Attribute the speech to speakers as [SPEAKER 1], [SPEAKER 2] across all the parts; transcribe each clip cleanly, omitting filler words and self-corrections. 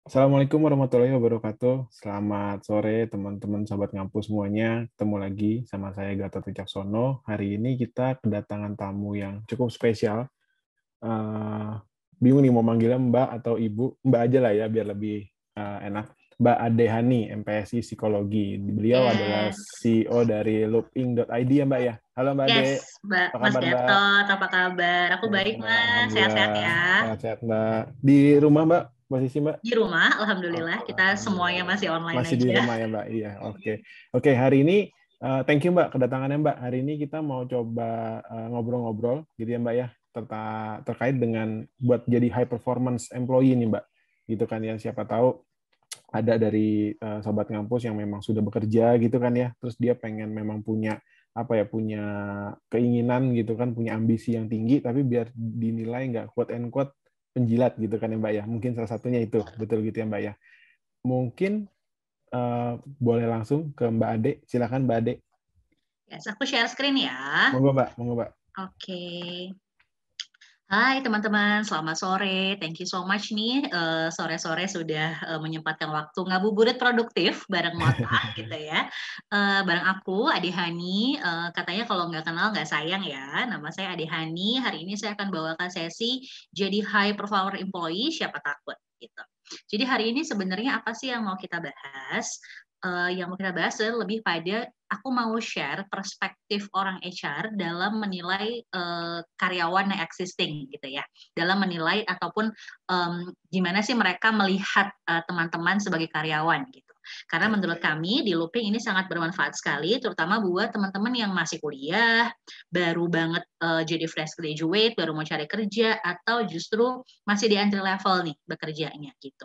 [SPEAKER 1] Assalamualaikum warahmatullahi wabarakatuh. Selamat sore teman-teman sahabat ngampus semuanya. Ketemu lagi sama saya Gatot Wicaksono. Hari ini kita kedatangan tamu yang cukup spesial. Eh, Bingung nih mau manggilnya Mbak atau Ibu. Mbak aja lah ya biar lebih enak. Mbak Ade Hani, MPSI Psikologi. Beliau adalah
[SPEAKER 2] Yes,
[SPEAKER 1] CEO dari looping.id ya Mbak ya. Halo Mbak Ade,
[SPEAKER 2] yes,
[SPEAKER 1] apa
[SPEAKER 2] Mas
[SPEAKER 1] kabar Mbak?
[SPEAKER 2] Gatot, apa kabar? Aku baik,
[SPEAKER 1] Mbak,
[SPEAKER 2] Mas. Sehat-sehat
[SPEAKER 1] Alhamdulillah
[SPEAKER 2] ya.
[SPEAKER 1] sehat-sehat Mbak. Di rumah Mbak, posisi Mbak?
[SPEAKER 2] Di rumah,
[SPEAKER 1] Oh,
[SPEAKER 2] alhamdulillah, kita semuanya
[SPEAKER 1] alhamdulillah.
[SPEAKER 2] masih online
[SPEAKER 1] Masih di
[SPEAKER 2] aja.
[SPEAKER 1] rumah ya, Mbak. Iya, oke. Oke, hari ini thank you Mbak kedatangannya Mbak. Hari ini kita mau coba ngobrol-ngobrol gitu ya Mbak ya, terkait dengan buat jadi high performance employee nih Mbak. Gitu kan ya, siapa tahu ada dari sobat ngampus yang memang sudah bekerja gitu kan ya. Terus dia pengen memang punya apa ya, punya keinginan gitu kan, punya ambisi yang tinggi tapi biar dinilai nggak quote and quote penjilat gitu kan ya Mbak ya. Mungkin salah satunya itu, betul gitu ya Mbak ya. Mungkin boleh langsung ke Mbak Ade. Silakan Mbak Ade.
[SPEAKER 2] Yes, aku share screen ya.
[SPEAKER 1] Monggo Mbak, monggo Mbak.
[SPEAKER 2] Oke. Hai teman-teman, selamat sore. Thank you so much nih, sore-sore sudah menyempatkan waktu ngabuburit produktif bareng Mota gitu ya. Bareng aku, Ade Hani. Katanya kalau nggak kenal nggak sayang ya. Nama saya Ade Hani. Hari ini saya akan bawakan sesi jadi high performer employee, siapa takut gitu. Jadi hari ini sebenarnya apa sih yang mau kita bahas? Yang mau kita bahas adalah lebih pada aku mau share perspektif orang HR dalam menilai karyawan yang existing gitu ya, dalam menilai ataupun gimana sih mereka melihat teman-teman sebagai karyawan gitu. Karena menurut kami di Looping ini sangat bermanfaat sekali, terutama buat teman-teman yang masih kuliah, baru banget jadi fresh graduate, baru mau cari kerja, atau justru masih di entry level nih bekerjanya gitu.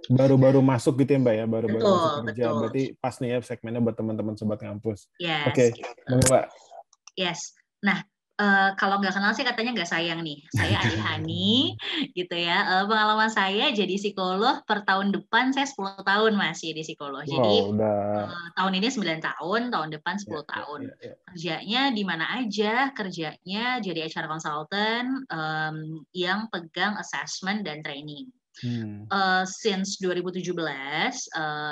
[SPEAKER 1] Baru-baru masuk gitu ya Mbak ya, baru-baru masuk
[SPEAKER 2] Betul,
[SPEAKER 1] kerja.
[SPEAKER 2] betul.
[SPEAKER 1] Berarti pas nih ya segmennya buat teman-teman sobat ngampus. Oke,
[SPEAKER 2] Yes, gitu.
[SPEAKER 1] monggo Mbak.
[SPEAKER 2] Yes. Nah, kalau nggak kenal sih katanya nggak sayang nih. Saya Ade Hani, gitu ya. Pengalaman saya jadi psikolog per tahun depan saya 10 tahun masih di psikolog. Jadi
[SPEAKER 1] Wow, udah
[SPEAKER 2] tahun ini 9 tahun, tahun depan
[SPEAKER 1] ya,
[SPEAKER 2] 10
[SPEAKER 1] ya,
[SPEAKER 2] tahun.
[SPEAKER 1] ya, ya.
[SPEAKER 2] Kerjanya di mana aja? Kerjanya jadi HR consultant yang pegang assessment dan training.
[SPEAKER 1] Hmm.
[SPEAKER 2] Since 2017,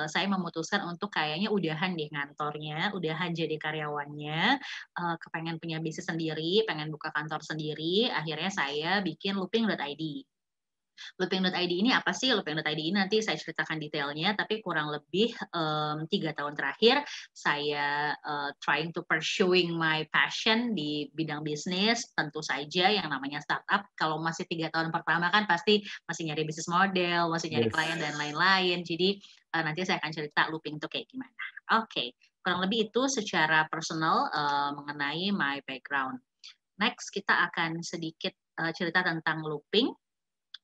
[SPEAKER 2] saya memutuskan untuk kayaknya udahan deh ngantornya, udahan jadi karyawannya, kepengen punya bisnis sendiri, pengen buka kantor sendiri, akhirnya saya bikin looping.id. Looping.id ini apa sih? Looping.id ini nanti saya ceritakan detailnya, tapi kurang lebih 3 tahun terakhir saya trying to pursuing my passion di bidang bisnis. Tentu saja yang namanya startup, kalau masih 3 tahun pertama kan pasti masih nyari bisnis model, masih nyari klien
[SPEAKER 1] Yes.
[SPEAKER 2] dan lain-lain. Jadi nanti saya akan cerita looping itu kayak gimana. Oke, kurang lebih itu secara personal mengenai my background. Next kita akan sedikit cerita tentang looping.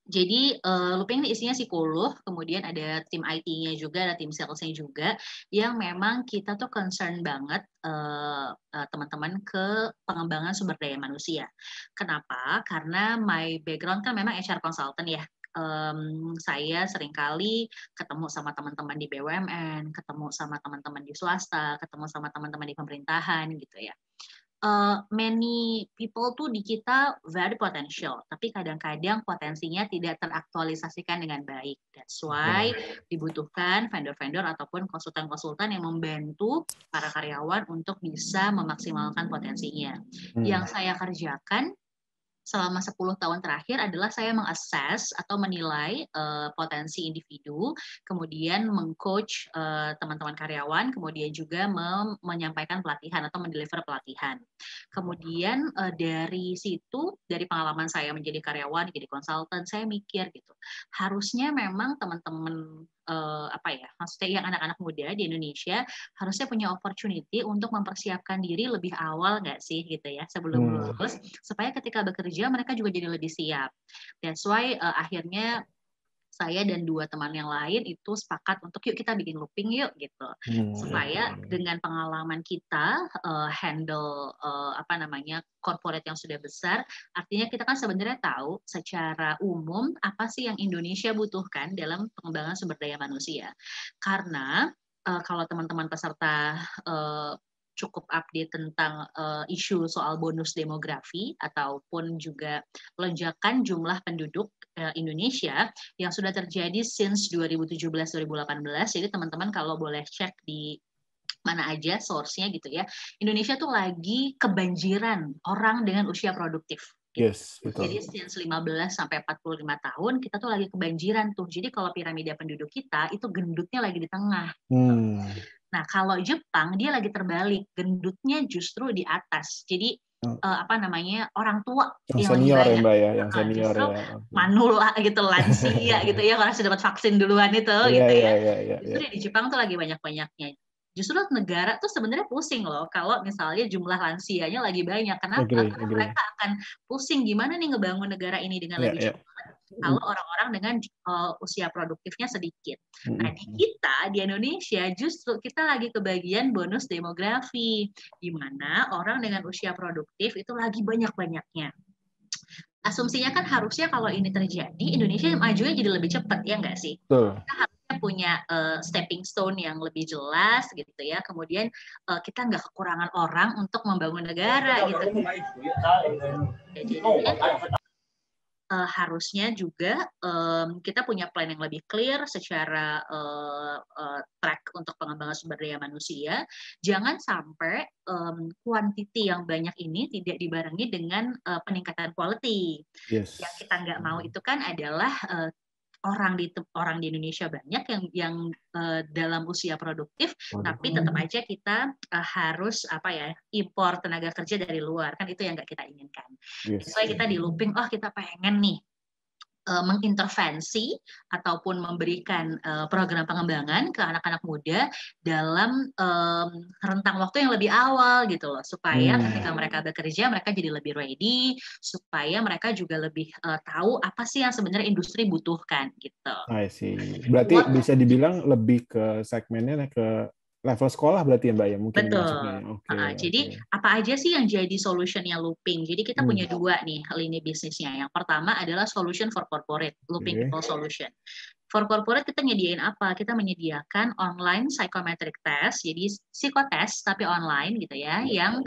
[SPEAKER 2] Jadi looping ini isinya psikolog, kemudian ada tim IT-nya juga, ada tim sales-nya juga, yang memang kita tuh concern banget teman-teman ke pengembangan sumber daya manusia. Kenapa? Karena my background kan memang HR consultant ya. Saya seringkali ketemu sama teman-teman di BUMN, ketemu sama teman-teman di swasta, ketemu sama teman-teman di pemerintahan gitu ya. Many people tuh di kita very potential, tapi kadang-kadang potensinya tidak teraktualisasikan dengan baik. That's why dibutuhkan vendor-vendor ataupun konsultan-konsultan yang membantu para karyawan untuk bisa memaksimalkan potensinya.
[SPEAKER 1] Hmm.
[SPEAKER 2] Yang saya kerjakan selama 10 tahun terakhir adalah saya mengakses atau menilai potensi individu, kemudian mengcoach teman-teman karyawan, kemudian juga menyampaikan pelatihan atau mendeliver pelatihan. Kemudian dari situ, dari pengalaman saya menjadi karyawan, jadi konsultan, saya mikir gitu, harusnya memang teman-teman apa ya, maksudnya yang anak-anak muda di Indonesia harusnya punya opportunity untuk mempersiapkan diri lebih awal nggak sih gitu ya sebelum
[SPEAKER 1] Hmm.
[SPEAKER 2] lulus supaya ketika bekerja mereka juga jadi lebih siap. That's why akhirnya saya dan 2 teman yang lain itu sepakat untuk yuk kita bikin looping yuk gitu. Supaya
[SPEAKER 1] Oke.
[SPEAKER 2] dengan pengalaman kita handle apa namanya corporate yang sudah besar, artinya kita kan sebenarnya tahu secara umum apa sih yang Indonesia butuhkan dalam pengembangan sumber daya manusia. Karena kalau teman-teman peserta cukup update tentang isu soal bonus demografi ataupun juga lonjakan jumlah penduduk Indonesia yang sudah terjadi since 2017-2018. Jadi teman-teman kalau boleh cek di mana aja source-nya gitu ya. Indonesia tuh lagi kebanjiran orang dengan usia produktif. Gitu.
[SPEAKER 1] Yes, betul.
[SPEAKER 2] Jadi since 15 sampai 45 tahun kita tuh lagi kebanjiran tuh. Jadi kalau piramida penduduk kita itu gendutnya lagi di tengah. Nah, kalau Jepang dia lagi terbalik, gendutnya justru di atas. Jadi orang tua
[SPEAKER 1] yang senior ya Mbak ya, yang senior ya.
[SPEAKER 2] Manula gitu, lansia gitu ya, orang sudah dapat vaksin duluan itu gitu ya. Justru di Jepang tuh lagi banyak-banyaknya. Justru negara tuh sebenarnya pusing loh kalau misalnya jumlah lansianya lagi banyak. Kenapa? Karena mereka akan pusing gimana nih ngebangun negara ini dengan lebih cepat kalau orang-orang dengan usia produktifnya sedikit. Nah, di Indonesia justru kita lagi kebagian bonus demografi, di mana orang dengan usia produktif itu lagi banyak-banyaknya. Asumsinya kan harusnya kalau ini terjadi, Indonesia majunya jadi lebih cepat, ya nggak sih? Kita harusnya punya stepping stone yang lebih jelas gitu ya. Kemudian kita nggak kekurangan orang untuk membangun negara gitu. Jadi harusnya juga kita punya plan yang lebih clear secara track untuk pengembangan sumber daya manusia. Jangan sampai quantity yang banyak ini tidak dibarengi dengan peningkatan quality. Yes. Yang kita nggak mau itu kan adalah orang di Indonesia banyak yang dalam usia produktif, tapi tetap aja kita harus impor tenaga kerja dari luar, kan itu yang nggak kita inginkan. Yes. Soalnya kita di looping, kita pengen nih mengintervensi ataupun memberikan program pengembangan ke anak-anak muda dalam rentang waktu yang lebih awal gitu loh, supaya ketika mereka bekerja mereka jadi lebih ready, supaya mereka juga lebih tahu apa sih yang sebenarnya industri butuhkan gitu.
[SPEAKER 1] I see. Berarti bisa dibilang lebih ke segmennya ke level sekolah berarti ya Mbak ya mungkin.
[SPEAKER 2] Betul. Jadi apa aja sih yang jadi solutionnya looping? Jadi kita punya dua nih lini bisnisnya. Yang pertama adalah solution for corporate, looping people solution. For corporate kita nyediain apa? Kita menyediakan online psychometric test, jadi psikotest tapi online gitu ya, yang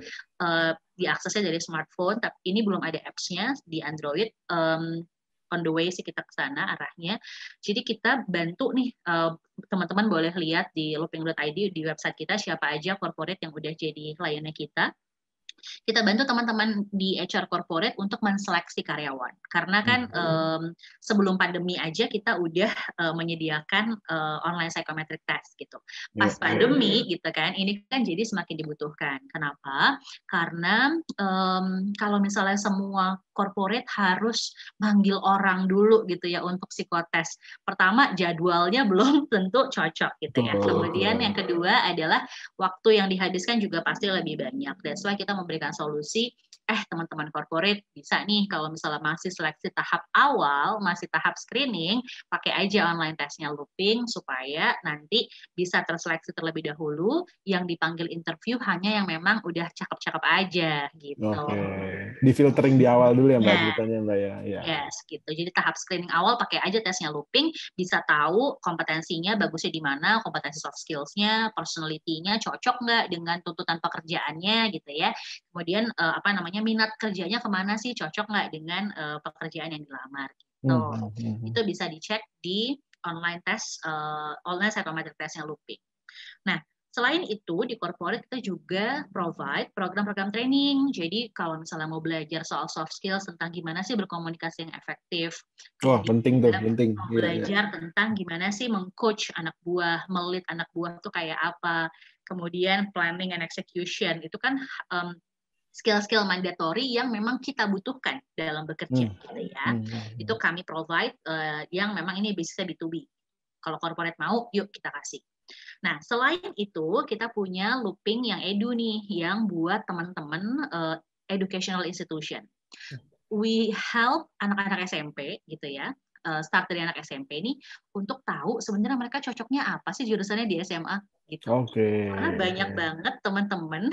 [SPEAKER 2] diaksesnya dari smartphone. Tapi ini belum ada apps-nya di Android. On the way sih kita ke sana arahnya. Jadi kita bantu nih teman-teman boleh lihat di looping.id di website kita siapa aja corporate yang udah jadi kliennya kita. Kita bantu teman-teman di HR corporate untuk menseleksi karyawan. Karena kan sebelum pandemi aja kita udah menyediakan online psychometric test gitu. Pas pandemi gitu kan, ini kan jadi semakin dibutuhkan. Kenapa? Karena kalau misalnya semua corporate harus manggil orang dulu gitu ya untuk psikotes. Pertama, jadwalnya belum tentu cocok gitu ya. Kemudian yang kedua adalah waktu yang dihabiskan juga pasti lebih banyak. That's why kita memberikan solusi, teman-teman corporate bisa nih kalau misalnya masih seleksi tahap awal, masih tahap screening, pakai aja online testnya looping supaya nanti bisa terseleksi terlebih dahulu, yang dipanggil interview hanya yang memang udah cakep-cakep aja gitu.
[SPEAKER 1] Di filtering di awal dulu ya Mbak ceritanya Mbak ya.
[SPEAKER 2] Yes, gitu. Jadi tahap screening awal pakai aja tesnya looping, bisa tahu kompetensinya bagusnya di mana, kompetensi soft skills-nya, personality-nya cocok nggak dengan tuntutan pekerjaannya gitu ya. Kemudian minat kerjanya kemana sih, cocok nggak dengan pekerjaan yang dilamar gitu. Itu bisa dicek di online test, online psychometric test-nya looping. Nah, selain itu, di corporate kita juga provide program-program training. Jadi kalau misalnya mau belajar soal soft skills tentang gimana sih berkomunikasi yang efektif.
[SPEAKER 1] Penting tuh, penting.
[SPEAKER 2] Mau belajar tentang gimana sih meng-coach anak buah, melit anak buah itu kayak apa. Kemudian planning and execution, itu kan skill-skill mandatory yang memang kita butuhkan dalam bekerja. Gitu ya. Itu kami provide yang memang ini bisa B2B. Kalau corporate mau, yuk kita kasih. Nah, selain itu, kita punya looping yang edu nih, yang buat teman-teman educational institution. We help anak-anak SMP, gitu ya, start dari anak SMP nih, untuk tahu sebenarnya mereka cocoknya apa sih jurusannya di SMA, gitu. Karena banyak banget teman-teman,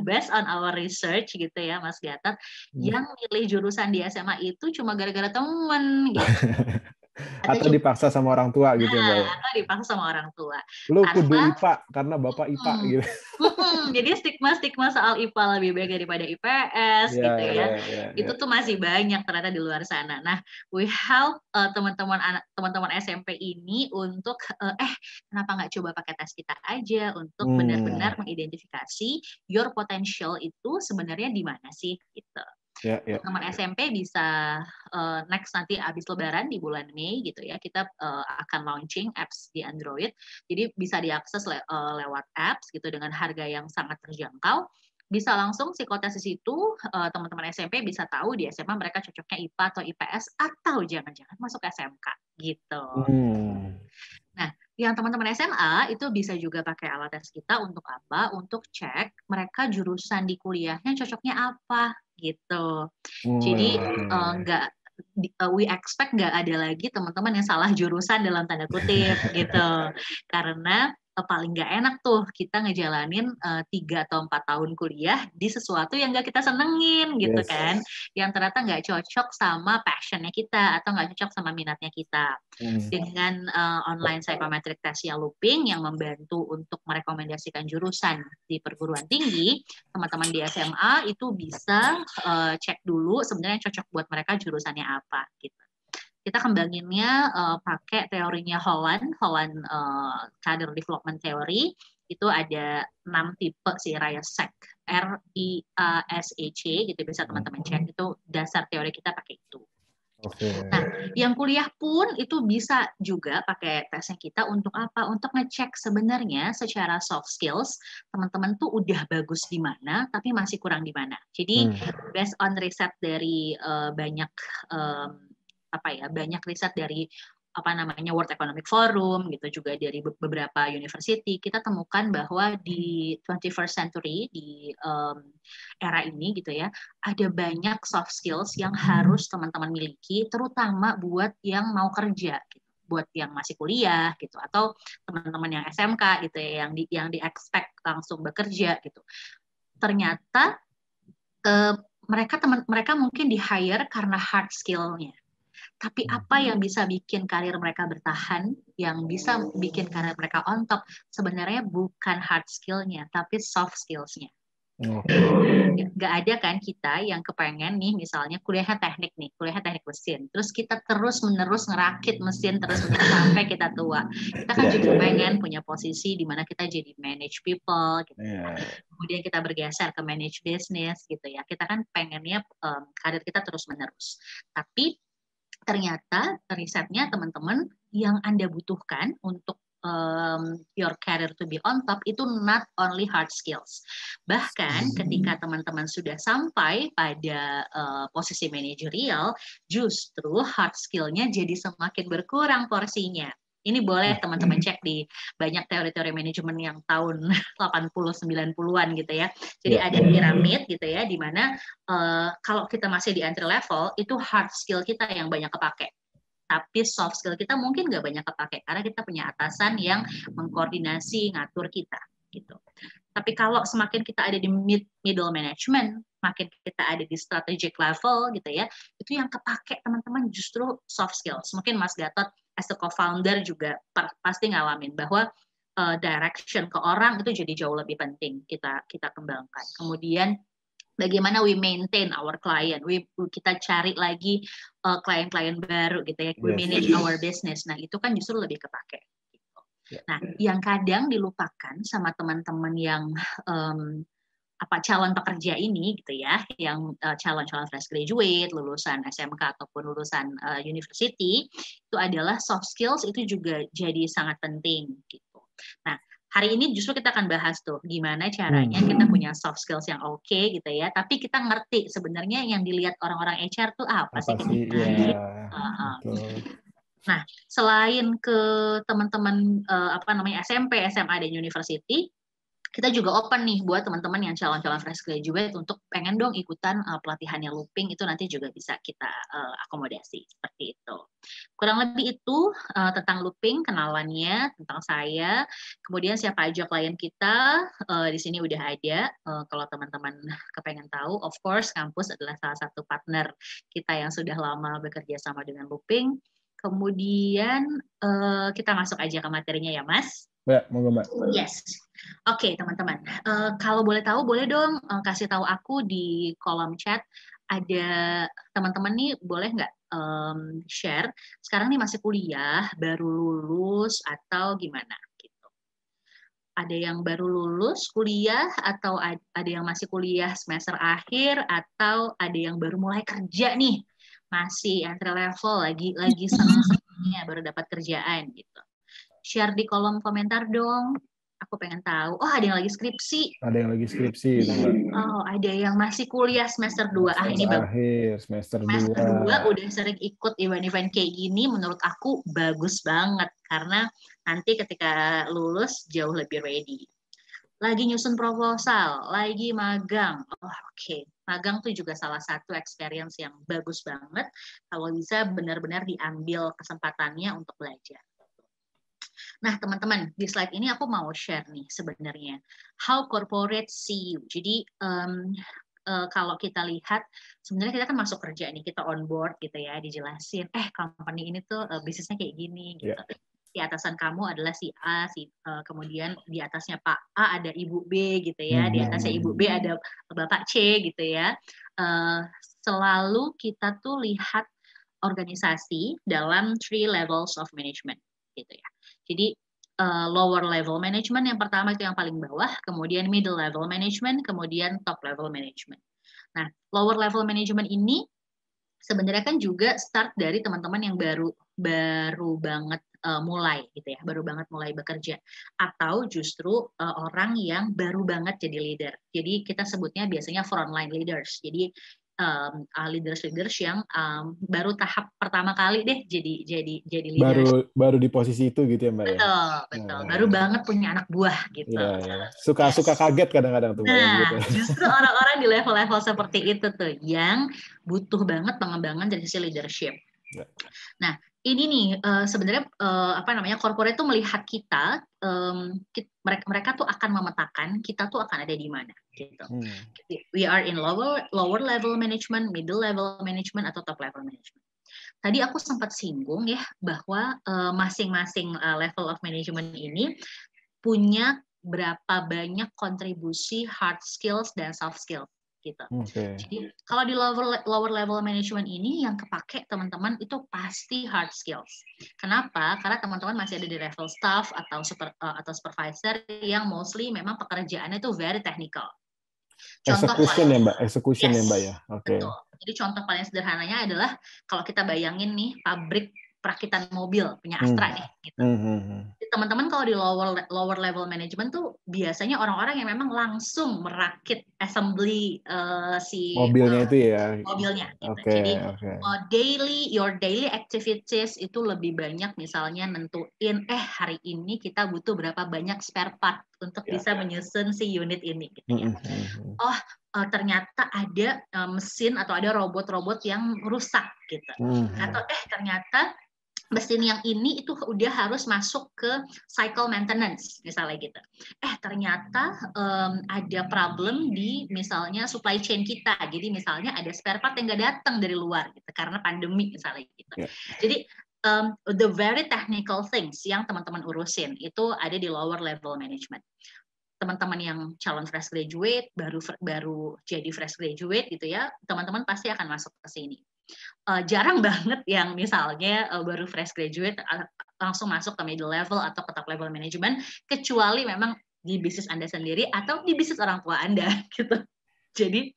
[SPEAKER 2] based on our research, gitu ya, Mas Gatot, yang milih jurusan di SMA itu cuma gara-gara teman, gitu.
[SPEAKER 1] Atau dipaksa sama orang tua gitu ya, Mbak ya.
[SPEAKER 2] Atau dipaksa sama orang tua.
[SPEAKER 1] Lu kudu
[SPEAKER 2] Atau
[SPEAKER 1] IPA karena bapak IPA gitu.
[SPEAKER 2] jadi stigma soal IPA lebih baik daripada IPS gitu ya. Itu tuh masih banyak ternyata di luar sana. Nah, we help teman-teman SMP ini untuk kenapa nggak coba pakai tes kita aja untuk benar-benar mengidentifikasi your potential itu sebenarnya di mana sih gitu. Teman SMP bisa next nanti habis Lebaran di bulan Mei gitu ya, kita akan launching apps di Android, jadi bisa diakses lewat apps gitu dengan harga yang sangat terjangkau. Bisa langsung psikotesis itu teman-teman SMP bisa tahu di SMA mereka cocoknya IPA atau IPS atau jangan-jangan masuk SMK gitu. Nah, yang teman-teman SMA itu bisa juga pakai alat tes kita untuk apa? Untuk cek mereka jurusan di kuliahnya cocoknya apa gitu. Jadi we expect nggak ada lagi teman-teman yang salah jurusan dalam tanda kutip gitu. Karena paling nggak enak tuh kita ngejalanin 3 atau 4 tahun kuliah di sesuatu yang nggak kita senengin gitu kan, yang ternyata nggak cocok sama passionnya kita atau nggak cocok sama minatnya kita. Dengan online psychometric testnya Looping yang membantu untuk merekomendasikan jurusan di perguruan tinggi, teman-teman di SMA itu bisa cek dulu sebenarnya yang cocok buat mereka jurusannya apa gitu. Kita kembanginnya pakai teorinya Holland Career Development Theory. Itu ada 6 tipe sih, RIASEC, RIASEC gitu, bisa teman-teman cek, itu dasar teori kita pakai itu. Nah, yang kuliah pun itu bisa juga pakai tesnya kita untuk apa? Untuk ngecek sebenarnya secara soft skills teman-teman tuh udah bagus di mana, tapi masih kurang di mana. Jadi based on riset dari banyak riset dari World Economic Forum gitu, juga dari beberapa university, kita temukan bahwa di 21st century, di era ini gitu ya, ada banyak soft skills yang harus teman-teman miliki, terutama buat yang mau kerja gitu, buat yang masih kuliah gitu, atau teman-teman yang SMK gitu ya, yang di-expect langsung bekerja gitu. Ternyata mereka mungkin di-hire karena hard skill-nya. Tapi apa yang bisa bikin karir mereka bertahan, yang bisa bikin karir mereka on top, sebenarnya bukan hard skill-nya, tapi soft skills-nya. Gak ada kan kita yang kepengen nih misalnya kuliahnya teknik mesin, terus kita terus-menerus ngerakit mesin terus-menerus sampai kita tua. Kita kan juga pengen punya posisi di mana kita jadi manage people, gitu. Kemudian kita bergeser ke manage business, gitu ya. Kita kan pengennya karir kita terus-menerus. Tapi ternyata risetnya teman-teman yang Anda butuhkan untuk your career to be on top itu not only hard skills. Bahkan ketika teman-teman sudah sampai pada posisi manajerial, justru hard skill-nya jadi semakin berkurang porsinya. Ini boleh teman-teman cek di banyak teori-teori manajemen yang tahun 80-90-an gitu ya. Jadi ada piramid gitu ya, di mana kalau kita masih di entry level, itu hard skill kita yang banyak kepake. Tapi soft skill kita mungkin nggak banyak kepake, karena kita punya atasan yang mengkoordinasi, ngatur kita. Gitu. Tapi kalau semakin kita ada di middle management, makin kita ada di strategic level gitu ya, itu yang kepake teman-teman justru soft skills. Mungkin Mas Gatot as a co-founder juga pasti ngalamin bahwa direction ke orang itu jadi jauh lebih penting kita kembangkan. Kemudian bagaimana we maintain our client, kita cari lagi klien-klien baru gitu ya, we manage our business. Nah itu kan justru lebih kepake. Gitu. Nah yang kadang dilupakan sama teman-teman yang calon pekerja ini gitu ya, yang calon fresh graduate, lulusan SMK ataupun lulusan university, itu adalah soft skills itu juga jadi sangat penting gitu. Nah hari ini justru kita akan bahas tuh gimana caranya kita punya soft skills yang oke gitu ya, tapi kita ngerti sebenarnya yang dilihat orang-orang HR tuh apa sih ke kita. Nah, selain ke teman-teman SMP, SMA dan university, kita juga open nih buat teman-teman yang calon fresh graduate untuk pengen dong ikutan pelatihannya Looping, itu nanti juga bisa kita akomodasi seperti itu. Kurang lebih itu tentang Looping, kenalannya, tentang saya. Kemudian siapa aja klien kita, di sini udah ada. Kalau teman-teman kepengen tahu, of course kampus adalah salah satu partner kita yang sudah lama bekerja sama dengan Looping. Kemudian kita masuk aja ke materinya ya, Mas.
[SPEAKER 1] Mbak, monggo Mbak.
[SPEAKER 2] Yes. Oke, teman-teman. Kalau boleh tahu, boleh dong kasih tahu aku di kolom chat. Ada teman-teman nih, boleh nggak share? Sekarang nih masih kuliah, baru lulus atau gimana? Gitu. Ada yang baru lulus kuliah atau ada yang masih kuliah semester akhir atau ada yang baru mulai kerja nih, masih entry level, lagi seneng-senengnya baru dapat kerjaan gitu. Share di kolom komentar dong. Aku pengen tahu. Oh, ada yang lagi skripsi.
[SPEAKER 1] Ada yang lagi skripsi gitu, Mbak.
[SPEAKER 2] Oh, ada yang masih kuliah semester 2. Ini bagus.
[SPEAKER 1] Akhir semester 2.
[SPEAKER 2] Semester 2 udah sering ikut event-event kayak gini, menurut aku bagus banget. Karena nanti ketika lulus jauh lebih ready. Lagi nyusun proposal, lagi magang. Oh, oke. Magang tuh juga salah satu experience yang bagus banget. Kalau bisa benar-benar diambil kesempatannya untuk belajar. Nah, teman-teman, di slide ini aku mau share nih sebenarnya how corporate see you. Jadi kalau kita lihat, sebenarnya kita kan masuk kerja nih, kita on board gitu ya, dijelasin, company ini tuh bisnisnya kayak gini gitu. Yeah. Di atasan kamu adalah si A, kemudian di atasnya Pak A ada Ibu B gitu ya, di atasnya Ibu B ada Bapak C gitu ya. Selalu kita tuh lihat organisasi dalam 3 levels of management gitu ya. Jadi lower level management yang pertama itu yang paling bawah, kemudian middle level management, kemudian top level management. Nah, lower level management ini sebenarnya kan juga start dari teman-teman yang baru banget mulai gitu ya, baru banget mulai bekerja, atau justru orang yang baru banget jadi leader. Jadi kita sebutnya biasanya frontline leaders. Jadi leaders yang baru tahap pertama kali deh jadi leaders.
[SPEAKER 1] Baru di posisi itu gitu ya Mbak ya.
[SPEAKER 2] Betul. Baru banget punya anak buah gitu.
[SPEAKER 1] Iya. Suka kaget kadang-kadang tuh Mbak.
[SPEAKER 2] Nah,
[SPEAKER 1] gitu.
[SPEAKER 2] Justru orang-orang di level-level seperti itu tuh yang butuh banget pengembangan dari sisi leadership. Ya. Nah, ini nih sebenarnya corporate tuh melihat kita, mereka tuh akan memetakan kita tuh akan ada di mana gitu. We are in lower level management, middle level management atau top level management. Tadi aku sempat singgung ya bahwa masing-masing level of management ini punya berapa banyak kontribusi hard skills dan soft skills gitu. Okay. Jadi kalau di lower level management ini yang kepake teman-teman itu pasti hard skills. Kenapa? Karena teman-teman masih ada di level staff atau supervisor yang mostly memang pekerjaannya itu very technical.
[SPEAKER 1] Execution ya Mbak, execution ya Mbak ya. Oke.
[SPEAKER 2] Betul. Jadi contoh paling sederhananya adalah kalau kita bayangin nih pabrik perakitan mobil punya Astra nih gitu. Teman-teman kalau di lower level management tuh biasanya orang-orang yang memang langsung merakit assembly si
[SPEAKER 1] mobilnya itu ya.
[SPEAKER 2] Mobilnya gitu.
[SPEAKER 1] Okay,
[SPEAKER 2] Jadi your daily activities itu lebih banyak misalnya nentuin hari ini kita butuh berapa banyak spare part untuk bisa menyusun si unit ini gitu ya. Ternyata ada mesin atau ada robot-robot yang rusak gitu. Atau ternyata mesin yang ini itu udah harus masuk ke cycle maintenance misalnya gitu. Ternyata ada problem di misalnya supply chain kita. Jadi misalnya ada spare part yang nggak datang dari luar gitu karena pandemi misalnya gitu. Jadi the very technical things yang teman-teman urusin itu ada di lower level management. Teman-teman yang calon fresh graduate baru jadi fresh graduate gitu ya, teman-teman pasti akan masuk ke sini. Jarang banget yang misalnya baru fresh graduate langsung masuk ke middle level atau ke top level management, kecuali memang di bisnis Anda sendiri atau di bisnis orang tua Anda gitu. Jadi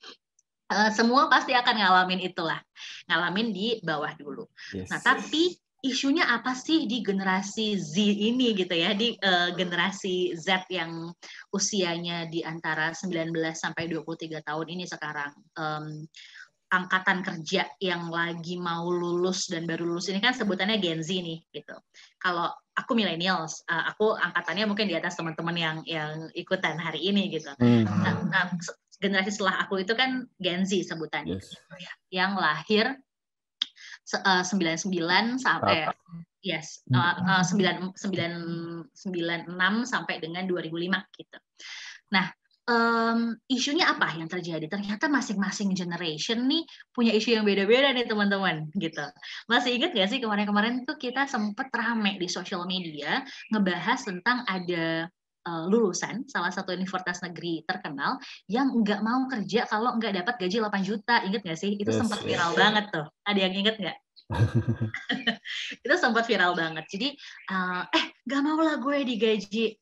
[SPEAKER 2] semua pasti akan ngalamin itulah, ngalamin di bawah dulu. Yes. Nah tapi isunya apa sih di generasi Z ini gitu ya, di generasi Z yang usianya di antara 19 sampai 23 tahun ini sekarang. Angkatan kerja yang lagi mau lulus dan baru lulus ini kan sebutannya Gen Z nih gitu. Kalau aku millennials, aku angkatannya mungkin di atas teman-teman yang ikutan hari ini gitu. Nah, generasi setelah aku itu kan Gen Z sebutannya, yes. Gitu ya, yang lahir 99 sampai 96 sampai dengan 2005 gitu. Nah, isunya apa yang terjadi? Ternyata masing-masing generation nih punya isu yang beda-beda nih teman-teman gitu. Masih ingat nggak sih kemarin-kemarin tuh kita sempet rame di sosial media ngebahas tentang ada lulusan salah satu universitas negeri terkenal yang nggak mau kerja kalau nggak dapat gaji 8 juta. Ingat nggak sih? Itu
[SPEAKER 1] Yes,
[SPEAKER 2] sempat
[SPEAKER 1] yes.
[SPEAKER 2] viral banget tuh. Ada yang ingat nggak? Itu sempat viral banget. Jadi gak mau lah gue digaji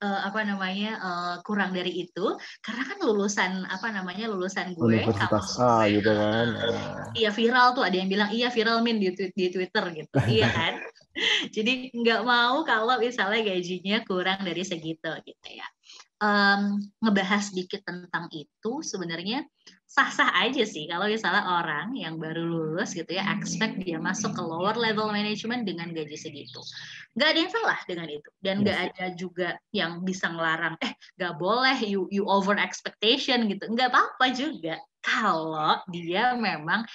[SPEAKER 2] kurang dari itu karena kan lulusan gue kalau
[SPEAKER 1] Universitas A gitu kan.
[SPEAKER 2] iya viral tuh, ada yang bilang iya viral Min di Twitter gitu. Iya kan? Jadi nggak mau kalau misalnya gajinya kurang dari segitu gitu ya. Ngebahas sedikit tentang itu sebenarnya sah-sah aja sih kalau misalnya orang yang baru lulus gitu ya expect dia masuk ke lower level management dengan gaji segitu. Nggak ada yang salah dengan itu dan nggak ada juga yang bisa ngelarang nggak boleh you over expectation gitu, nggak apa-apa juga kalau dia memang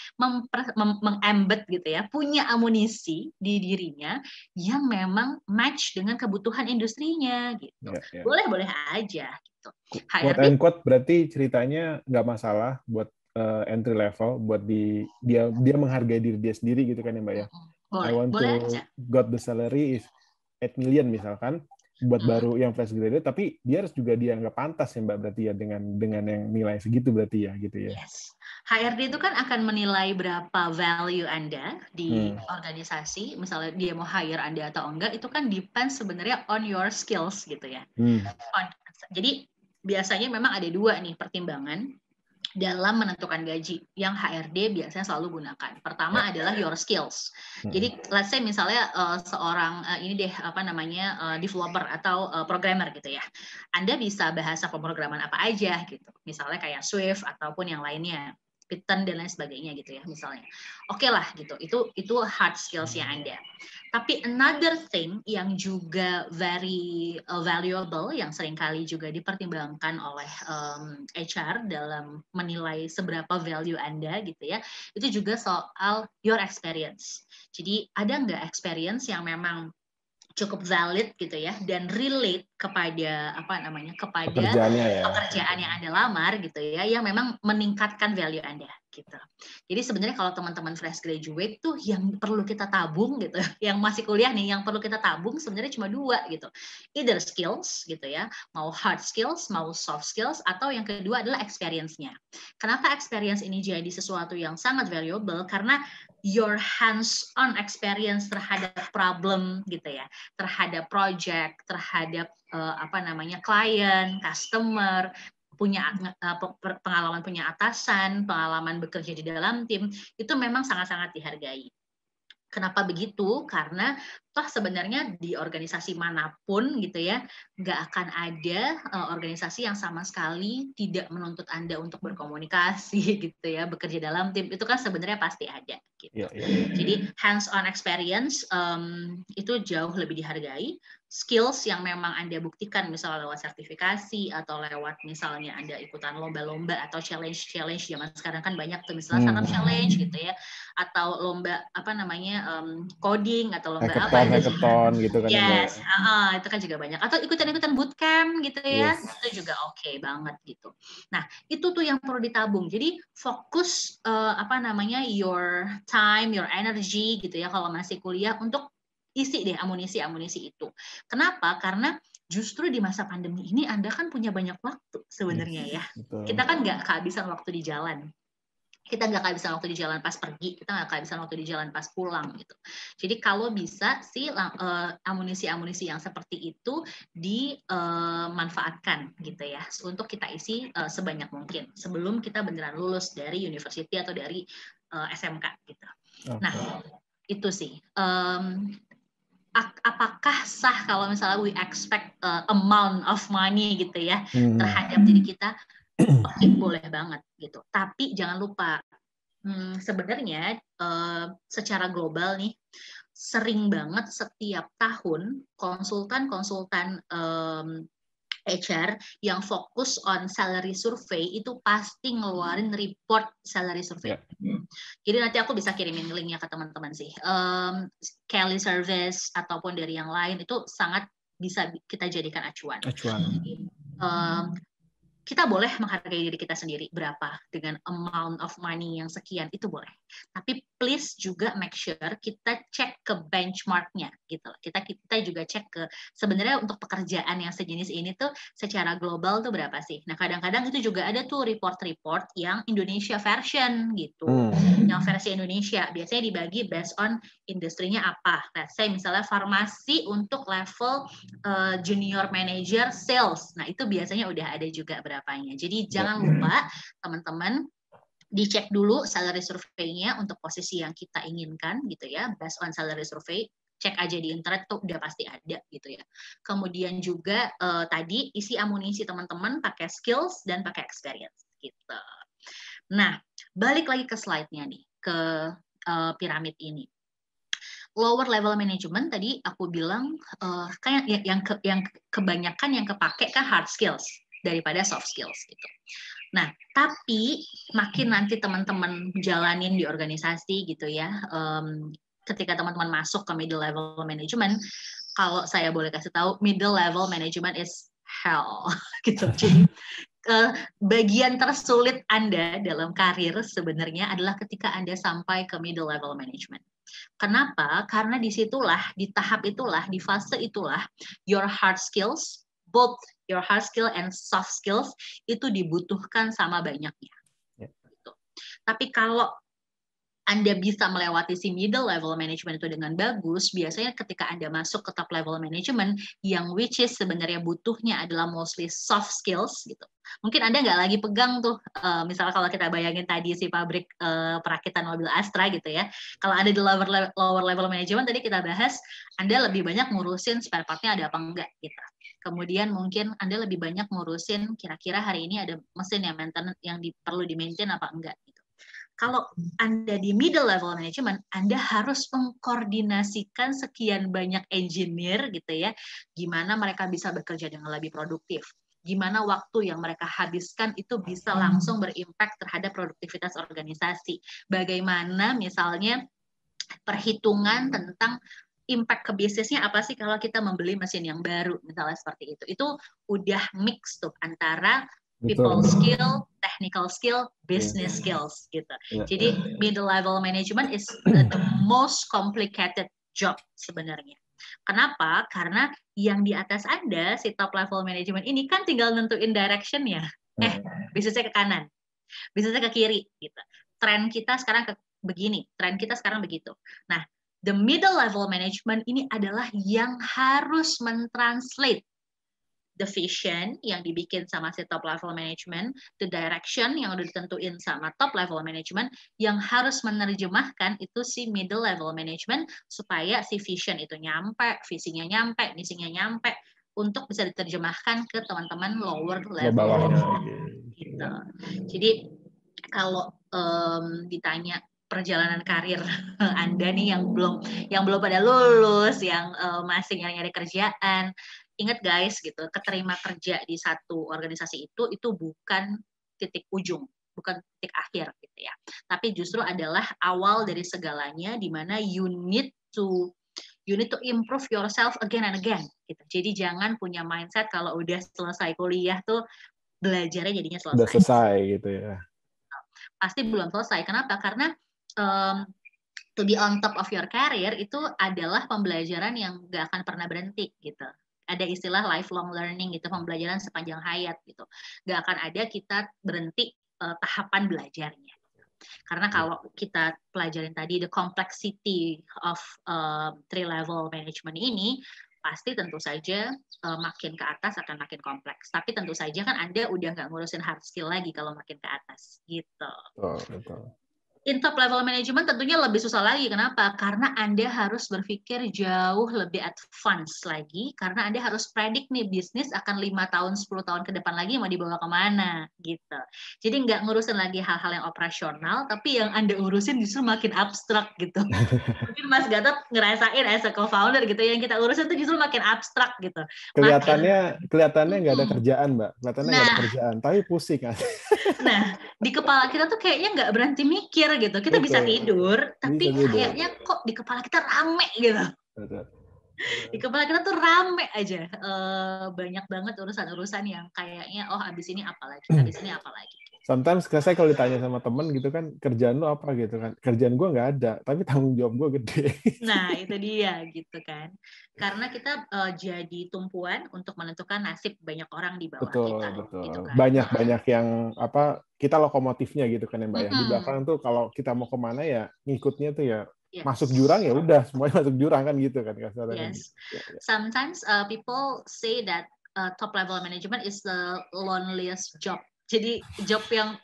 [SPEAKER 2] mengembed gitu ya, punya amunisi di dirinya yang memang match dengan kebutuhan industrinya gitu. Boleh-boleh aja gitu.
[SPEAKER 1] Quote and quote berarti ceritanya nggak masalah buat entry level, buat dia menghargai diri dia sendiri gitu kan ya Mbak ya.
[SPEAKER 2] Boleh,
[SPEAKER 1] I want
[SPEAKER 2] boleh
[SPEAKER 1] to
[SPEAKER 2] aja.
[SPEAKER 1] got the salary is 8 million misalkan buat baru yang fresh graduate, tapi dia harus juga dianggap pantas ya Mbak berarti ya dengan yang nilai segitu berarti ya gitu ya.
[SPEAKER 2] Yes. HRD itu kan akan menilai berapa value Anda di organisasi, misalnya dia mau hire Anda atau enggak, itu kan depends sebenarnya on your skills gitu ya. Jadi biasanya memang ada dua nih pertimbangan dalam menentukan gaji yang HRD biasanya selalu gunakan. Pertama adalah your skills. Jadi let's say misalnya seorang developer atau programmer gitu ya. Anda bisa bahasa pemrograman apa aja gitu. Misalnya kayak Swift ataupun yang lainnya. Python dan lain sebagainya gitu ya misalnya. Oke lah gitu. Itu hard skills-nya Anda. Tapi another thing yang juga very valuable yang seringkali juga dipertimbangkan oleh HR dalam menilai seberapa value Anda gitu ya, itu juga soal your experience. Jadi ada nggak experience yang memang cukup valid gitu ya dan relate kepada pekerjaan yang Anda lamar gitu ya, yang memang meningkatkan value Anda gitu. Jadi sebenarnya kalau teman-teman fresh graduate tuh yang perlu kita tabung gitu, yang masih kuliah nih yang perlu kita tabung sebenarnya cuma dua gitu. Either skills gitu ya, mau hard skills, mau soft skills, atau yang kedua adalah experience-nya. Kenapa experience ini jadi sesuatu yang sangat valuable? Karena your hands-on experience terhadap problem gitu ya, terhadap project, terhadap klien, customer, punya pengalaman punya atasan, pengalaman bekerja di dalam tim, itu memang sangat-sangat dihargai. Kenapa begitu? Karena toh sebenarnya di organisasi manapun gitu ya, nggak akan ada organisasi yang sama sekali tidak menuntut Anda untuk berkomunikasi gitu ya, bekerja dalam tim, itu kan sebenarnya pasti ada gitu. Jadi hands-on experience itu jauh lebih dihargai. Skills yang memang Anda buktikan misalnya lewat sertifikasi atau lewat misalnya Anda ikutan lomba-lomba atau challenge zaman sekarang kan banyak tuh misalnya startup challenge gitu ya, atau lomba coding atau lomba
[SPEAKER 1] hackathon gitu kan.
[SPEAKER 2] Yes, itu kan juga banyak. Atau ikutan bootcamp gitu ya, itu juga oke banget gitu. Nah, itu tuh yang perlu ditabung. Jadi fokus your time, your energy gitu ya kalau masih kuliah untuk isi deh amunisi itu. Kenapa? Karena justru di masa pandemi ini Anda kan punya banyak waktu sebenarnya ya. Kita kan nggak kehabisan waktu di jalan. Kita nggak kehabisan waktu di jalan pas pergi, kita nggak kehabisan waktu di jalan pas pulang gitu. Jadi kalau bisa sih amunisi yang seperti itu dimanfaatkan gitu ya untuk kita isi sebanyak mungkin sebelum kita beneran lulus dari university atau dari SMK gitu. Nah itu sih. Apakah sah kalau misalnya we expect amount of money gitu ya terhadap diri kita? Oke, boleh banget gitu. Tapi jangan lupa sebenarnya secara global nih sering banget setiap tahun konsultan HR yang fokus on salary survey itu pasti ngeluarin report salary survey. Jadi nanti aku bisa kirimin linknya ke teman-teman sih. Kelly Service ataupun dari yang lain itu sangat bisa kita jadikan acuan. kita boleh menghargai diri kita sendiri berapa dengan amount of money yang sekian, itu boleh. Tapi please juga make sure kita cek ke benchmarknya gitu. Kita juga cek ke sebenarnya untuk pekerjaan yang sejenis ini tuh secara global tuh berapa sih. Nah kadang-kadang itu juga ada tuh report-report yang Indonesia version gitu. Yang versi Indonesia biasanya dibagi based on industrinya apa. Let's say misalnya farmasi untuk level junior manager sales. Nah itu biasanya udah ada juga berapanya. Jadi jangan lupa teman-teman dicek dulu salary survey-nya untuk posisi yang kita inginkan gitu ya, based on salary survey. Cek aja di internet tuh udah pasti ada gitu ya. Kemudian juga tadi isi amunisi teman-teman pakai skills dan pakai experience gitu. Nah, balik lagi ke slide-nya nih, ke piramid ini. Lower level management tadi aku bilang kan yang kebanyakan yang kepake kan hard skills daripada soft skills gitu. Nah, tapi makin nanti teman-teman jalanin di organisasi gitu ya, ketika teman-teman masuk ke middle level management, kalau saya boleh kasih tahu, middle level management is hell gitu. Jadi bagian tersulit Anda dalam karir sebenarnya adalah ketika Anda sampai ke middle level management. Kenapa? Karena disitulah, di tahap itulah, di fase itulah, your hard skills, both your hard skill and soft skills, itu dibutuhkan sama banyaknya. Gitu. Tapi kalau Anda bisa melewati si middle level management itu dengan bagus, biasanya ketika Anda masuk ke top level management, yang which is sebenarnya butuhnya adalah mostly soft skills, gitu. Mungkin Anda nggak lagi pegang tuh, misalnya kalau kita bayangin tadi si pabrik perakitan mobil Astra gitu ya, kalau ada di lower level management, tadi kita bahas, Anda lebih banyak ngurusin spare part-nya ada apa enggak, gitu. Kemudian mungkin Anda lebih banyak ngurusin kira-kira hari ini ada mesin yang maintenance yang perlu di-maintain apa enggak, gitu. Kalau Anda di middle level management, Anda harus mengkoordinasikan sekian banyak engineer gitu ya, gimana mereka bisa bekerja dengan lebih produktif. Gimana waktu yang mereka habiskan itu bisa langsung berimpact terhadap produktivitas organisasi. Bagaimana misalnya perhitungan tentang impact ke bisnisnya apa sih kalau kita membeli mesin yang baru, misalnya seperti itu. Itu udah mix tuh antara people skill, technical skill, business skills gitu. Jadi middle level management is the most complicated job sebenarnya. Kenapa? Karena yang di atas Anda, si top level management ini kan tinggal nentuin direction-nya. Bisnisnya ke kanan, bisnisnya ke kiri gitu. Tren kita sekarang begini, tren kita sekarang begitu. Nah, the middle level management ini adalah yang harus mentranslate the vision yang dibikin sama si top level management, the direction yang udah ditentuin sama top level management, yang harus menerjemahkan itu si middle level management supaya si vision itu nyampe, visinya nyampe, misinya nyampe, untuk bisa diterjemahkan ke teman-teman lower level management. Gitu. Jadi kalau ditanya perjalanan karir Anda nih yang belum pada lulus, yang masih nyari kerjaan, ingat guys gitu, keterima kerja di satu organisasi itu bukan titik ujung, bukan titik akhir gitu ya. Tapi justru adalah awal dari segalanya, di mana you need to improve yourself again and again gitu. Jadi jangan punya mindset kalau udah selesai kuliah tuh belajarnya jadinya selesai.
[SPEAKER 1] Udah selesai gitu ya.
[SPEAKER 2] Pasti belum selesai. Kenapa? Karena to be on top of your career itu adalah pembelajaran yang nggak akan pernah berhenti gitu. Ada istilah lifelong learning gitu, pembelajaran sepanjang hayat gitu. Nggak akan ada kita berhenti tahapan belajarnya. Karena kalau kita pelajarin tadi the complexity of three level management ini, pasti tentu saja makin ke atas akan makin kompleks. Tapi tentu saja kan Anda udah nggak ngurusin hard skill lagi kalau makin ke atas gitu.
[SPEAKER 1] Betul.
[SPEAKER 2] In top level management tentunya lebih susah lagi. Kenapa? Karena Anda harus berpikir jauh lebih advance lagi, karena Anda harus predik nih bisnis akan 5 tahun, 10 tahun ke depan lagi mau dibawa kemana gitu. Jadi nggak ngurusin lagi hal-hal yang operasional, tapi yang Anda urusin justru makin abstrak gitu. Mungkin Mas Gatot ngerasain as a co-founder gitu, yang kita urusin itu justru makin abstrak gitu.
[SPEAKER 1] Kelihatannya nggak ada kerjaan, Mbak. Kelihatannya nggak ada kerjaan, tapi pusing kan.
[SPEAKER 2] Nah, di kepala kita tuh kayaknya nggak berhenti mikir gitu. Kita bisa tidur, tapi kayaknya kok di kepala kita rame gitu. Di kepala kita tuh rame aja, banyak banget urusan-urusan yang kayaknya abis ini apa lagi, abis ini apa lagi.
[SPEAKER 1] Sometimes saya kalau ditanya sama temen gitu kan, kerjaan lu apa gitu kan, kerjaan gue nggak ada, tapi tanggung jawab gue gede.
[SPEAKER 2] Nah, itu dia gitu kan. Karena kita jadi tumpuan untuk menentukan nasib banyak orang di bawah kita,
[SPEAKER 1] Betul.
[SPEAKER 2] gitu kan.
[SPEAKER 1] Banyak yang kita lokomotifnya gitu kan ya Mbak ya. Di belakang
[SPEAKER 2] Mm-mm.
[SPEAKER 1] tuh kalau kita mau kemana ya ngikutnya tuh ya masuk jurang ya
[SPEAKER 2] Yes.
[SPEAKER 1] udah semuanya masuk jurang kan gitu kan kasarnya kan gitu.
[SPEAKER 2] Yes.
[SPEAKER 1] Ya.
[SPEAKER 2] Sometimes people say that top level management is the loneliest job. Jadi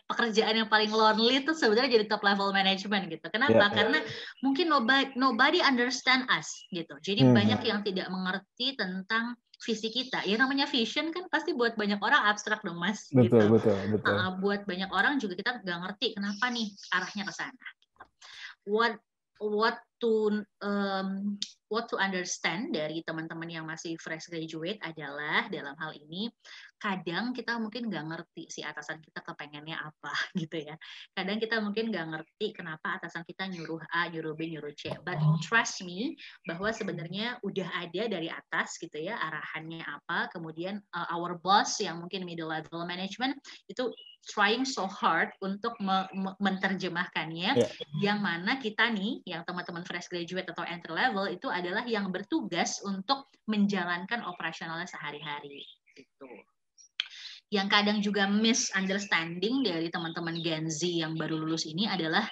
[SPEAKER 2] pekerjaan yang paling lonely itu sebenarnya jadi top level management gitu.
[SPEAKER 1] Ya.
[SPEAKER 2] Kenapa? Karena mungkin nobody understand us gitu. Jadi banyak yang tidak mengerti tentang visi kita. Ya namanya vision kan pasti buat banyak orang abstrak dong Mas.
[SPEAKER 1] Betul.
[SPEAKER 2] Gitu.
[SPEAKER 1] Betul.
[SPEAKER 2] Buat banyak orang juga kita nggak ngerti kenapa nih arahnya ke sana. Gitu. What to understand dari teman-teman yang masih fresh graduate adalah dalam hal ini kadang kita mungkin nggak ngerti si atasan kita kepengennya apa gitu ya. Kadang kita mungkin nggak ngerti kenapa atasan kita nyuruh A, nyuruh B, nyuruh C. But trust me bahwa sebenarnya udah ada dari atas gitu ya arahannya apa. Kemudian our boss yang mungkin middle level management itu trying so hard untuk menerjemahkannya, yang mana kita nih, yang teman-teman fresh graduate atau entry level itu adalah yang bertugas untuk menjalankan operasionalnya sehari-hari. Gitu. Yang kadang juga misunderstanding dari teman-teman Gen Z yang baru lulus ini adalah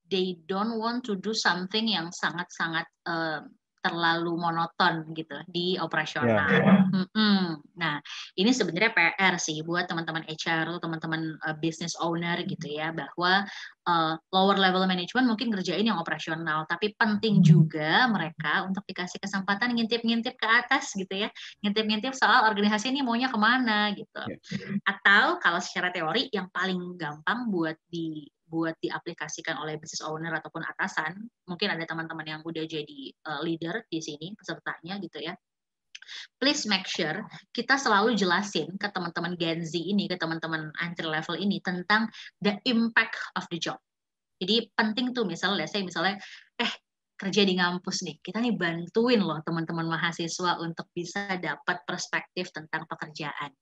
[SPEAKER 2] they don't want to do something yang sangat-sangat terlalu monoton gitu di operasional. Nah, ini sebenarnya PR sih buat teman-teman HR, teman-teman business owner gitu ya, bahwa lower level management mungkin ngerjain yang operasional, tapi penting juga mereka untuk dikasih kesempatan ngintip-ngintip ke atas gitu ya, ngintip-ngintip soal organisasi ini maunya kemana gitu. Atau kalau secara teori yang paling gampang buat diaplikasikan oleh business owner ataupun atasan, mungkin ada teman-teman yang udah jadi leader di sini pesertanya gitu ya. Please make sure kita selalu jelasin ke teman-teman Gen Z ini, ke teman-teman entry level ini tentang the impact of the job. Jadi penting tuh misalnya kerja di ngampus nih, kita nih bantuin loh teman-teman mahasiswa untuk bisa dapat perspektif tentang pekerjaan.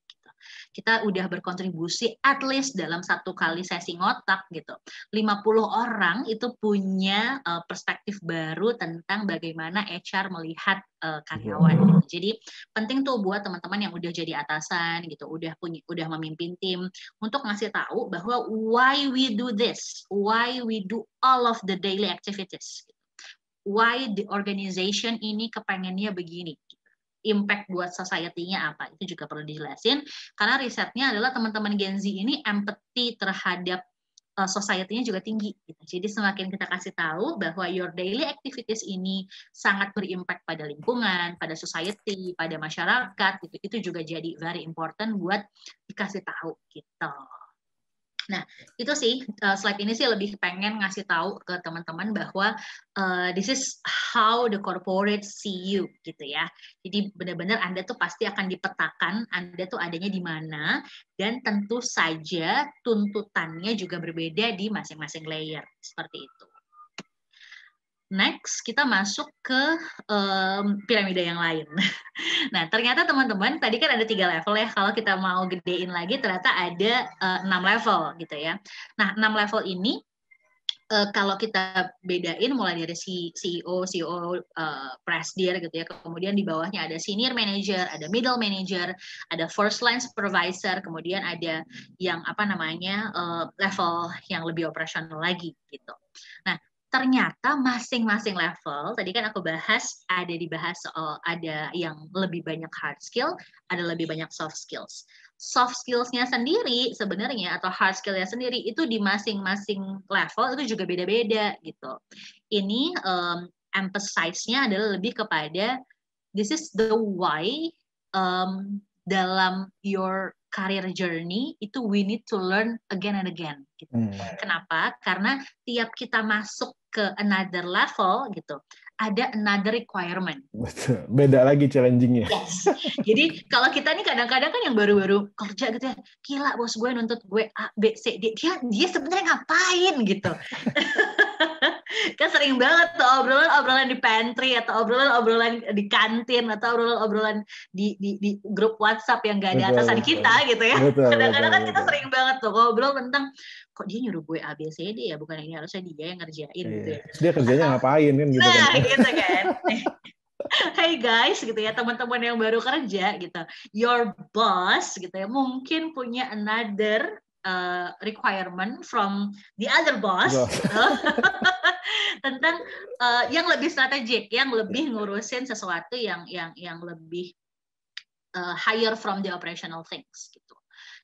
[SPEAKER 2] Kita udah berkontribusi at least dalam satu kali sesi ngotak gitu. 50 orang itu punya perspektif baru tentang bagaimana HR melihat karyawan. Jadi penting tuh buat teman-teman yang udah jadi atasan gitu, udah memimpin tim untuk ngasih tahu bahwa why we do this, why we do all of the daily activities. Why the organization ini kepengennya begini. Impact buat society-nya apa, itu juga perlu dijelasin, karena risetnya adalah teman-teman Gen Z ini empathy terhadap society-nya juga tinggi. Jadi semakin kita kasih tahu bahwa your daily activities ini sangat berimpact pada lingkungan, pada society, pada masyarakat, itu juga jadi very important buat dikasih tahu gitu. Nah, itu sih slide ini sih lebih pengen ngasih tahu ke teman-teman bahwa this is how the corporate see you gitu ya. Jadi benar-benar Anda tuh pasti akan dipetakan Anda tuh adanya di mana, dan tentu saja tuntutannya juga berbeda di masing-masing layer seperti itu. Next, kita masuk ke piramida yang lain. Nah, ternyata teman-teman, tadi kan ada 3 level ya. Kalau kita mau gedein lagi, ternyata ada 6 level gitu ya. Nah, 6 level ini, kalau kita bedain mulai dari CEO, presidir gitu ya. Kemudian di bawahnya ada senior manager, ada middle manager, ada first line supervisor, kemudian ada yang level yang lebih operasional lagi gitu. Nah, ternyata masing-masing level, tadi kan aku bahas, dibahas soal ada yang lebih banyak hard skill, ada lebih banyak soft skills. Soft skills-nya sendiri sebenarnya, atau hard skill-nya sendiri, itu di masing-masing level itu juga beda-beda gitu. Ini emphasize-nya adalah lebih kepada, this is the why dalam your career journey itu we need to learn again and again. Gitu. Kenapa? Karena tiap kita masuk ke another level gitu, ada another requirement.
[SPEAKER 1] Betul. Beda lagi challenging-nya.
[SPEAKER 2] Yes. Jadi kalau kita nih kadang-kadang kan yang baru-baru kerja gitu ya, gila bos gue nuntut gue A, B, C, D. Dia sebenarnya ngapain gitu. Kan sering banget tuh obrolan-obrolan di pantry atau obrolan-obrolan di kantin atau obrolan-obrolan di grup WhatsApp yang gak ada atasan kita gitu ya. Kadang-kadang kan kita sering banget tuh ngobrol tentang kok dia nyuruh gue ABCD ya, bukan ini harusnya dia yang ngerjain gitu ya.
[SPEAKER 1] Terus dia kerjanya ngapain kan gitu kan.
[SPEAKER 2] Nah, gitu kan. Hey guys gitu ya, teman-teman yang baru kerja gitu. Your boss gitu ya mungkin punya another requirement from the other boss gitu. Tentang yang lebih strategik, yang lebih ngurusin sesuatu yang lebih higher from the operational things gitu.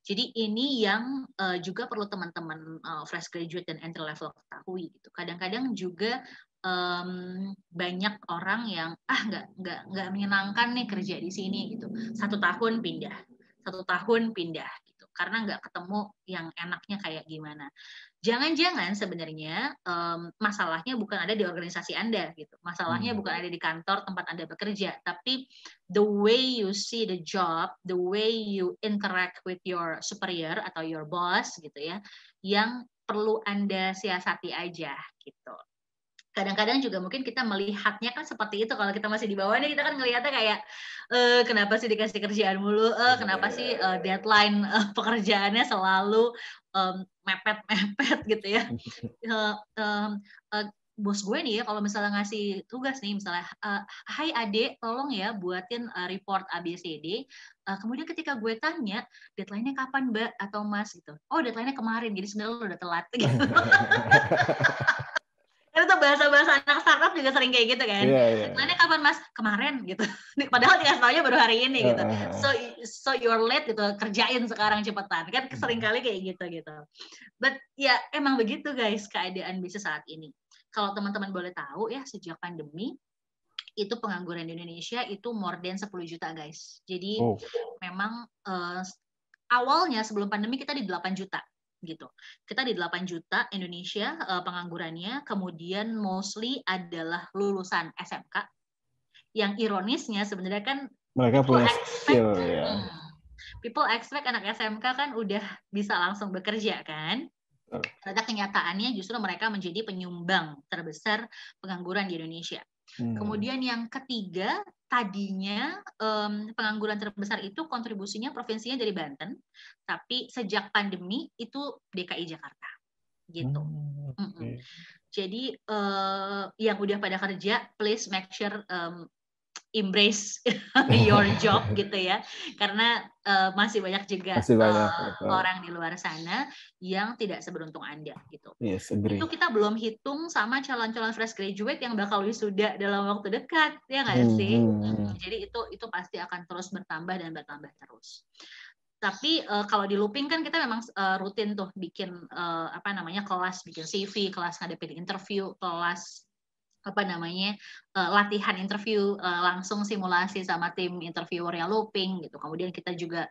[SPEAKER 2] Jadi ini yang juga perlu teman-teman fresh graduate dan entry level ketahui gitu. Kadang-kadang juga banyak orang yang nggak menyenangkan nih kerja di sini gitu. 1 tahun pindah, 1 tahun pindah gitu. Karena nggak ketemu yang enaknya kayak gimana. Jangan-jangan sebenarnya masalahnya bukan ada di organisasi Anda gitu. Masalahnya bukan ada di kantor tempat Anda bekerja, tapi the way you see the job, the way you interact with your superior atau your boss gitu ya, yang perlu Anda siasati aja gitu. Kadang-kadang juga mungkin kita melihatnya kan seperti itu, kalau kita masih di bawahnya kita kan ngelihatnya kayak kenapa sih dikasih kerjaan mulu, kenapa sih deadline pekerjaannya selalu mepet-mepet gitu ya. Bos gue nih ya kalau misalnya ngasih tugas nih misalnya, hai Ade tolong ya buatin report ABCD, kemudian ketika gue tanya deadline-nya kapan Mbak atau Mas gitu, oh deadline-nya kemarin jadi sebenarnya lo udah telat gitu. Karena tuh bahasa-bahasa anak startup juga sering kayak gitu kan. Deadline-nya kapan Mas? Kemarin gitu. Padahal dikasih taunya baru hari ini gitu. So you're late gitu, kerjain sekarang cepetan. Kan sering kali kayak gitu. But ya emang begitu guys keadaan bisnis saat ini. Kalau teman-teman boleh tahu ya sejak pandemi itu pengangguran di Indonesia itu more than 10 juta guys. Jadi memang awalnya sebelum pandemi kita di 8 juta. Gitu. Kita di 8 juta Indonesia penganggurannya, kemudian mostly adalah lulusan SMK. Yang ironisnya sebenarnya kan
[SPEAKER 1] mereka punya skill ya.
[SPEAKER 2] People expect anak SMK kan udah bisa langsung bekerja kan. Ternyata kenyataannya justru mereka menjadi penyumbang terbesar pengangguran di Indonesia. Kemudian yang ketiga, tadinya pengangguran terbesar itu kontribusinya provinsinya dari Banten, tapi sejak pandemi itu DKI Jakarta, gitu. Jadi yang udah pada kerja, please make sure embrace your job gitu ya, karena masih banyak juga orang di luar sana yang tidak seberuntung Anda gitu.
[SPEAKER 1] Yes,
[SPEAKER 2] itu kita belum hitung sama calon-calon fresh graduate yang bakal wisuda dalam waktu dekat, ya nggak sih? Jadi itu pasti akan terus bertambah dan bertambah terus. Tapi kalau di Looping kan kita memang rutin tuh bikin kelas, bikin CV, kelas ngadepin interview, kelas latihan interview langsung simulasi sama tim interviewernya Looping gitu. Kemudian kita juga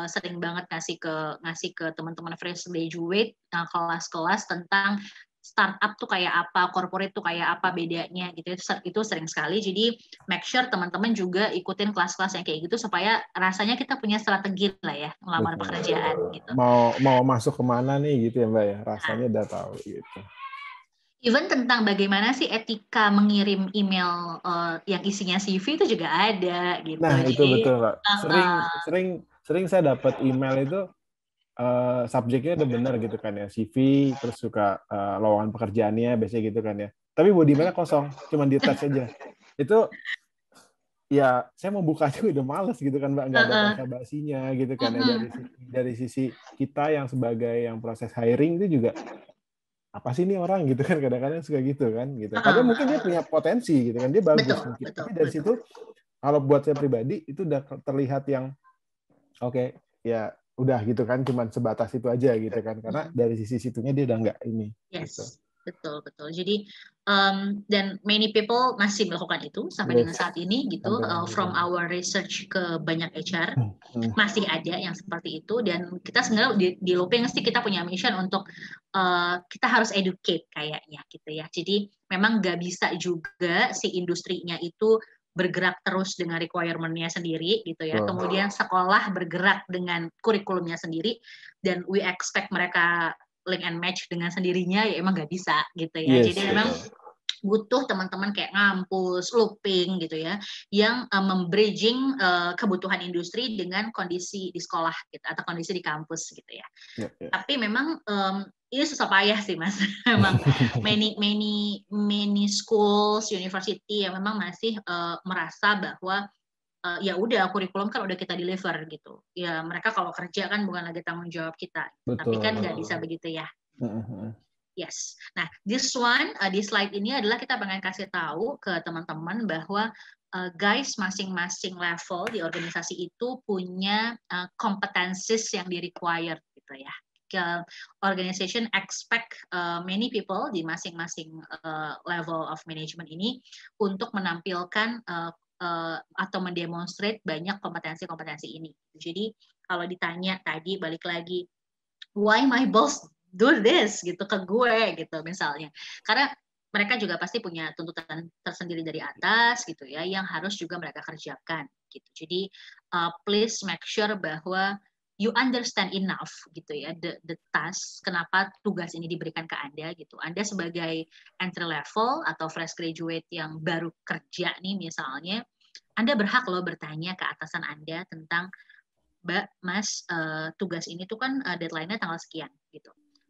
[SPEAKER 2] sering banget ngasih ke teman-teman fresh graduate kelas-kelas tentang startup tuh kayak apa, corporate tuh kayak apa bedanya gitu. Itu sering sekali. Jadi make sure teman-teman juga ikutin kelas-kelas yang kayak gitu supaya rasanya kita punya strategi lah ya melamar pekerjaan gitu.
[SPEAKER 1] Mau masuk kemana nih gitu ya Mbak ya, rasanya udah tahu gitu.
[SPEAKER 2] Even tentang bagaimana sih etika mengirim email yang isinya CV itu juga ada gitu.
[SPEAKER 1] Nah, itu betul, Mbak. Sering saya dapat email itu subjeknya udah benar gitu kan ya, CV, terus suka lowongan pekerjaannya biasanya gitu kan ya. Tapi body mail-nya kosong, cuma di attach aja. Itu ya saya mau buka juga udah males gitu kan Mbak, nggak ada basa-basinya gitu kan ya. Dari sisi kita yang sebagai yang proses hiring itu juga apa sih ini orang gitu kan, kadang-kadang suka gitu kan gitu. Padahal mungkin dia punya potensi gitu kan, dia bagus mungkin. Tapi dari situ kalau buat saya pribadi itu udah terlihat yang oke, ya udah gitu kan, cuman sebatas itu aja gitu kan, karena dari sisi situnya dia udah nggak ini.
[SPEAKER 2] Yes. Gitu. Betul. Jadi dan many people masih melakukan itu sampai dengan saat ini gitu. From our research ke banyak HR masih ada yang seperti itu, dan kita sebenarnya di Looping sih kita punya mission untuk kita harus educate kayaknya gitu ya. Jadi memang nggak bisa juga si industrinya itu bergerak terus dengan requirement-nya sendiri gitu ya. Kemudian sekolah bergerak dengan kurikulumnya sendiri, dan we expect mereka link and match dengan sendirinya ya emang nggak bisa gitu ya.
[SPEAKER 1] Yes,
[SPEAKER 2] jadi memang butuh teman-teman kayak ngampus, looping gitu ya, yang membridging kebutuhan industri dengan kondisi di sekolah gitu, atau kondisi di kampus gitu ya. Tapi memang ini susah payah sih Mas. Memang many schools, university yang memang masih merasa bahwa ya udah kurikulum kan udah kita deliver gitu. Ya mereka kalau kerja kan bukan lagi tanggung jawab kita.
[SPEAKER 1] Betul.
[SPEAKER 2] Tapi kan nggak bisa begitu ya. Yes. Nah, this one di slide ini adalah kita pengen kasih tahu ke teman-teman bahwa guys masing-masing level di organisasi itu punya competencies yang di-required gitu ya. Organization expect many people di masing-masing level of management ini untuk menampilkan atau mendemonstrate banyak kompetensi-kompetensi ini. Jadi kalau ditanya tadi balik lagi, why my boss do this gitu ke gue gitu misalnya, karena mereka juga pasti punya tuntutan tersendiri dari atas gitu ya yang harus juga mereka kerjakan gitu. Jadi please make sure bahwa you understand enough gitu ya the task, kenapa tugas ini diberikan ke Anda gitu. Anda sebagai entry level atau fresh graduate yang baru kerja nih misalnya, Anda berhak loh bertanya ke atasan Anda tentang, Mbak, Mas, tugas ini tuh kan deadline-nya tanggal sekian gitu.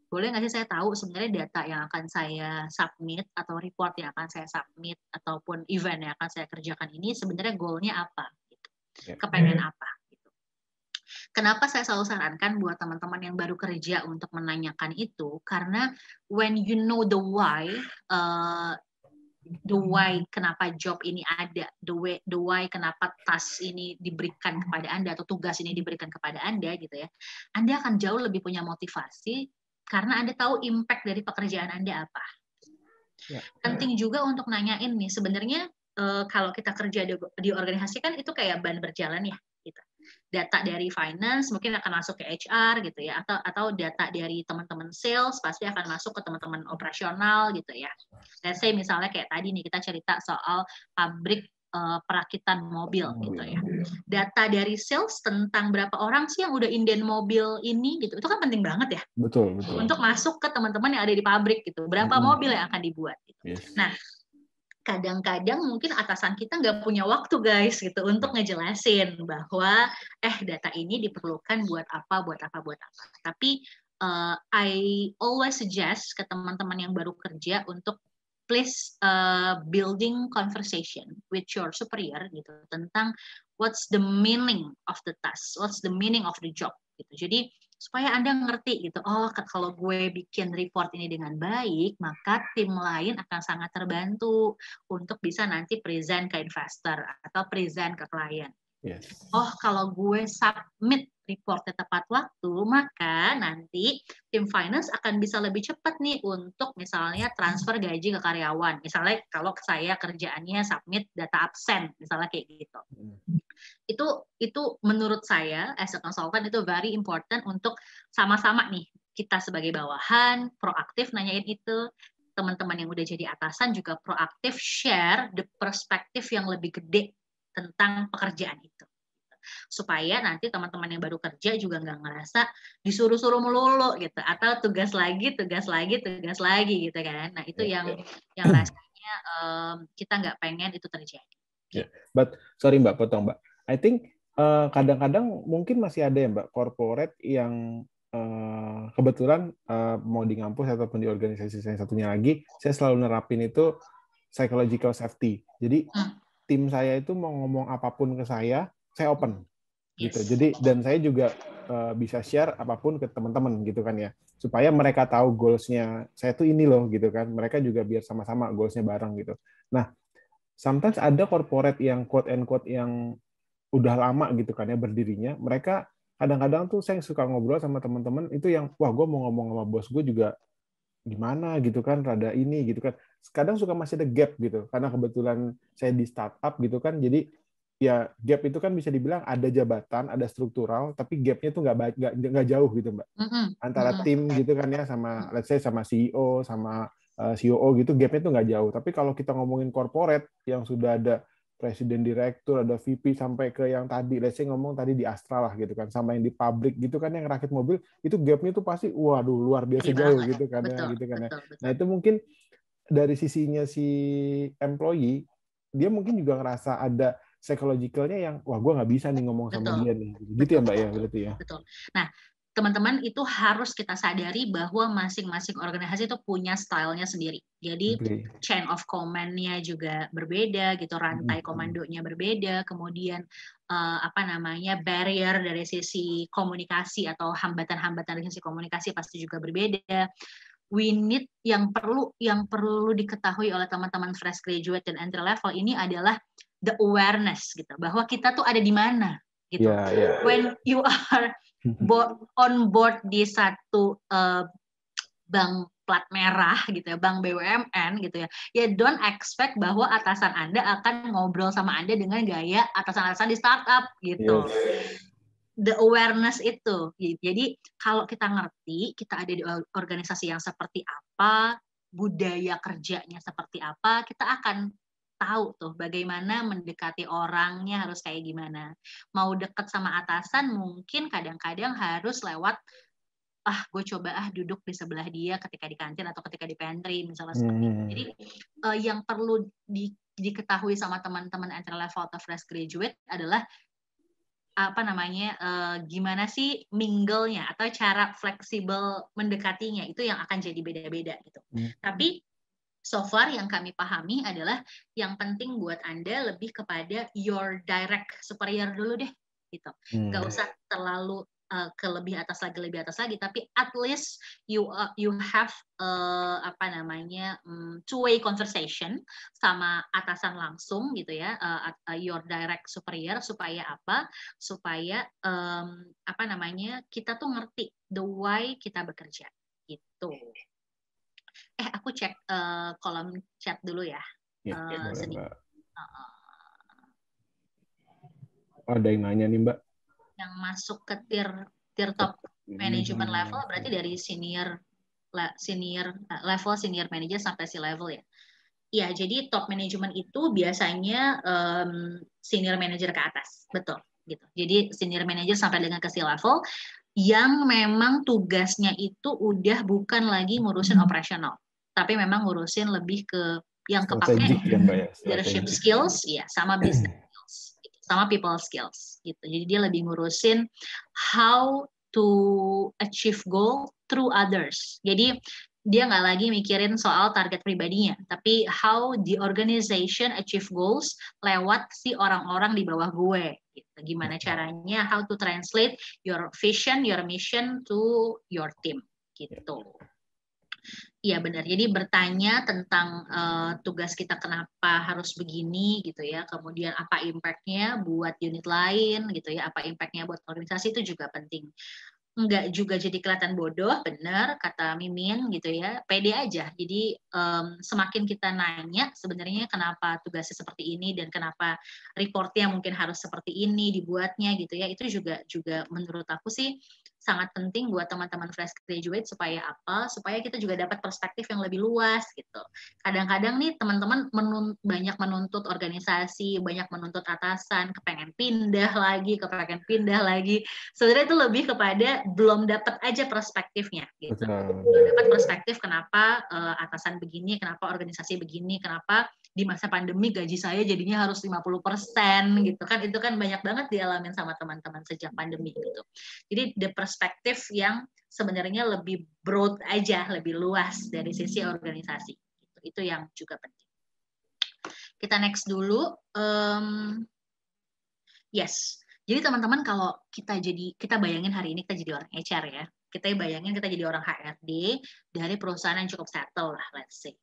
[SPEAKER 2] Boleh nggak sih saya tahu sebenarnya data yang akan saya submit atau report yang akan saya submit ataupun event yang akan saya kerjakan ini sebenarnya goal-nya apa gitu. Kepengen apa gitu. Kenapa saya selalu sarankan buat teman-teman yang baru kerja untuk menanyakan itu, karena when you know the why kenapa job ini ada, the why kenapa task ini diberikan kepada Anda atau tugas ini diberikan kepada Anda gitu ya, Anda akan jauh lebih punya motivasi karena Anda tahu impact dari pekerjaan Anda apa. Penting juga untuk nanyain nih, sebenarnya kalau kita kerja di organisasi kan itu kayak ban berjalan ya gitu. Data dari finance mungkin akan masuk ke HR gitu ya, atau data dari teman-teman sales pasti akan masuk ke teman-teman operasional gitu ya. Let's say misalnya kayak tadi nih kita cerita soal pabrik perakitan mobil gitu ya. Data dari sales tentang berapa orang sih yang udah inden mobil ini gitu, itu kan penting banget ya.
[SPEAKER 1] Betul.
[SPEAKER 2] Untuk masuk ke teman-teman yang ada di pabrik gitu, berapa mobil yang akan dibuat gitu. Nah, kadang-kadang mungkin atasan kita nggak punya waktu guys gitu untuk ngejelasin bahwa data ini diperlukan buat apa. Tapi I always suggest ke teman-teman yang baru kerja untuk please building conversation with your superior gitu tentang what's the meaning of the task, what's the meaning of the job gitu. Jadi supaya Anda ngerti gitu, oh kalau gue bikin report ini dengan baik, maka tim lain akan sangat terbantu untuk bisa nanti present ke investor atau present ke klien. Oh kalau gue submit reportnya tepat waktu, maka nanti tim finance akan bisa lebih cepat nih untuk misalnya transfer gaji ke karyawan. Misalnya kalau saya kerjaannya submit data absen, misalnya kayak gitu. Itu menurut saya as a consultant itu very important untuk sama-sama nih kita sebagai bawahan proaktif nanyain itu, teman-teman yang udah jadi atasan juga proaktif share the perspektif yang lebih gede tentang pekerjaan itu, supaya nanti teman-teman yang baru kerja juga nggak ngerasa disuruh-suruh melulu gitu, atau tugas lagi gitu kan. Nah itu yang rasanya kita nggak pengen itu terjadi.
[SPEAKER 1] But sorry Mbak, potong Mbak. I think kadang-kadang mungkin masih ada ya Mbak corporate yang kebetulan mau di ngampus ataupun di organisasi yang satunya lagi, saya selalu nerapin itu psychological safety. Jadi tim saya itu mau ngomong apapun ke saya open gitu. Jadi dan saya juga bisa share apapun ke teman-teman gitu kan ya, supaya mereka tahu goals-nya saya tuh ini loh gitu kan. Mereka juga biar sama-sama goals-nya bareng gitu. Nah, sometimes ada corporate yang quote and quote yang udah lama gitu kan ya berdirinya, mereka kadang-kadang tuh saya suka ngobrol sama teman-teman itu yang wah gue mau ngomong sama bos gue juga gimana gitu kan, rada ini gitu kan. Kadang suka masih ada gap gitu karena kebetulan saya di startup gitu kan, jadi ya gap itu kan bisa dibilang ada jabatan, ada struktural, tapi gapnya tuh nggak jauh gitu Mbak, antara tim gitu kan ya sama let's say sama CEO sama COO gitu, gapnya tuh nggak jauh. Tapi kalau kita ngomongin corporate yang sudah ada presiden direktur, ada VP sampai ke yang tadi, let's say ngomong tadi di Astra lah gitu kan, sama yang di pabrik gitu kan, yang rakit mobil itu gapnya tuh pasti waduh luar biasa jauh gitu kan ya, gitu kan ya. Nah itu mungkin dari sisinya si employee, dia mungkin juga ngerasa ada psychological-nya yang wah gue nggak bisa nih ngomong sama dia nih, gitu ya Mbak ya berarti ya.
[SPEAKER 2] Betul. Nah teman-teman itu harus kita sadari bahwa masing-masing organisasi itu punya stylenya sendiri. Jadi chain of command-nya juga berbeda, gitu, rantai komandonya berbeda, kemudian barrier dari sisi komunikasi atau hambatan-hambatan dari sisi komunikasi pasti juga berbeda. We need yang perlu diketahui oleh teman-teman fresh graduate dan entry level ini adalah the awareness, gitu, bahwa kita tuh ada di mana, gitu. When you are on board di satu bank plat merah gitu ya, bank BUMN gitu ya, ya don't expect bahwa atasan Anda akan ngobrol sama Anda dengan gaya atasan-atasan di startup gitu. The awareness itu. Jadi kalau kita ngerti kita ada di organisasi yang seperti apa, budaya kerjanya seperti apa, kita akan tahu tuh bagaimana mendekati orangnya harus kayak gimana. Mau deket sama atasan mungkin kadang-kadang harus lewat gue coba duduk di sebelah dia ketika di kantin atau ketika di pantry misalnya seperti itu. Jadi yang perlu diketahui sama teman-teman entry level atau fresh graduate adalah gimana sih mingle-nya atau cara fleksibel mendekatinya, itu yang akan jadi beda-beda gitu. Tapi so far yang kami pahami adalah yang penting buat Anda lebih kepada your direct superior dulu deh gitu. Nggak usah terlalu ke lebih atas lagi, tapi at least you have two-way conversation sama atasan langsung gitu ya, your direct superior, supaya apa? Supaya kita tuh ngerti the why kita bekerja gitu. Aku cek kolom chat dulu ya. Sedikit.
[SPEAKER 1] Ada yang nanya nih Mbak.
[SPEAKER 2] Yang masuk ke tier top management level berarti dari senior manager sampai si level ya. Iya, jadi top management itu biasanya senior manager ke atas, betul gitu. Jadi senior manager sampai dengan ke si level yang memang tugasnya itu udah bukan lagi ngurusin operasional, tapi memang ngurusin lebih ke yang kepake leadership skills, ya, sama business skills, sama people skills, gitu. Jadi dia lebih ngurusin how to achieve goal through others. Jadi dia nggak lagi mikirin soal target pribadinya, tapi how the organization achieve goals lewat si orang-orang di bawah gue. Gitu. Gimana caranya, how to translate your vision, your mission to your team. Gitu. Iya benar. Jadi bertanya tentang tugas kita kenapa harus begini gitu ya. Kemudian apa impact-nya buat unit lain gitu ya. Apa impact-nya buat organisasi itu juga penting. Enggak juga jadi kelihatan bodoh, benar kata Mimin gitu ya. Pede aja. Jadi semakin kita nanya sebenarnya kenapa tugasnya seperti ini dan kenapa reportnya mungkin harus seperti ini dibuatnya gitu ya. Itu juga menurut aku sih sangat penting buat teman-teman fresh graduate supaya apa? Supaya kita juga dapat perspektif yang lebih luas gitu. Kadang-kadang nih teman-teman banyak menuntut organisasi, banyak menuntut atasan, kepengen pindah lagi. Sebenarnya itu lebih kepada belum dapat aja perspektifnya gitu. Belum dapat perspektif kenapa atasan begini, kenapa organisasi begini, kenapa di masa pandemi gaji saya jadinya harus 50% gitu kan. Itu kan banyak banget dialamin sama teman-teman sejak pandemi gitu. Jadi the perspektif yang sebenarnya lebih broad aja, lebih luas dari sisi organisasi. Itu yang juga penting. Kita next dulu. Yes. Jadi teman-teman kalau kita bayangin hari ini kita jadi orang HR ya. Kita bayangin kita jadi orang HRD dari perusahaan yang cukup settle lah, let's say.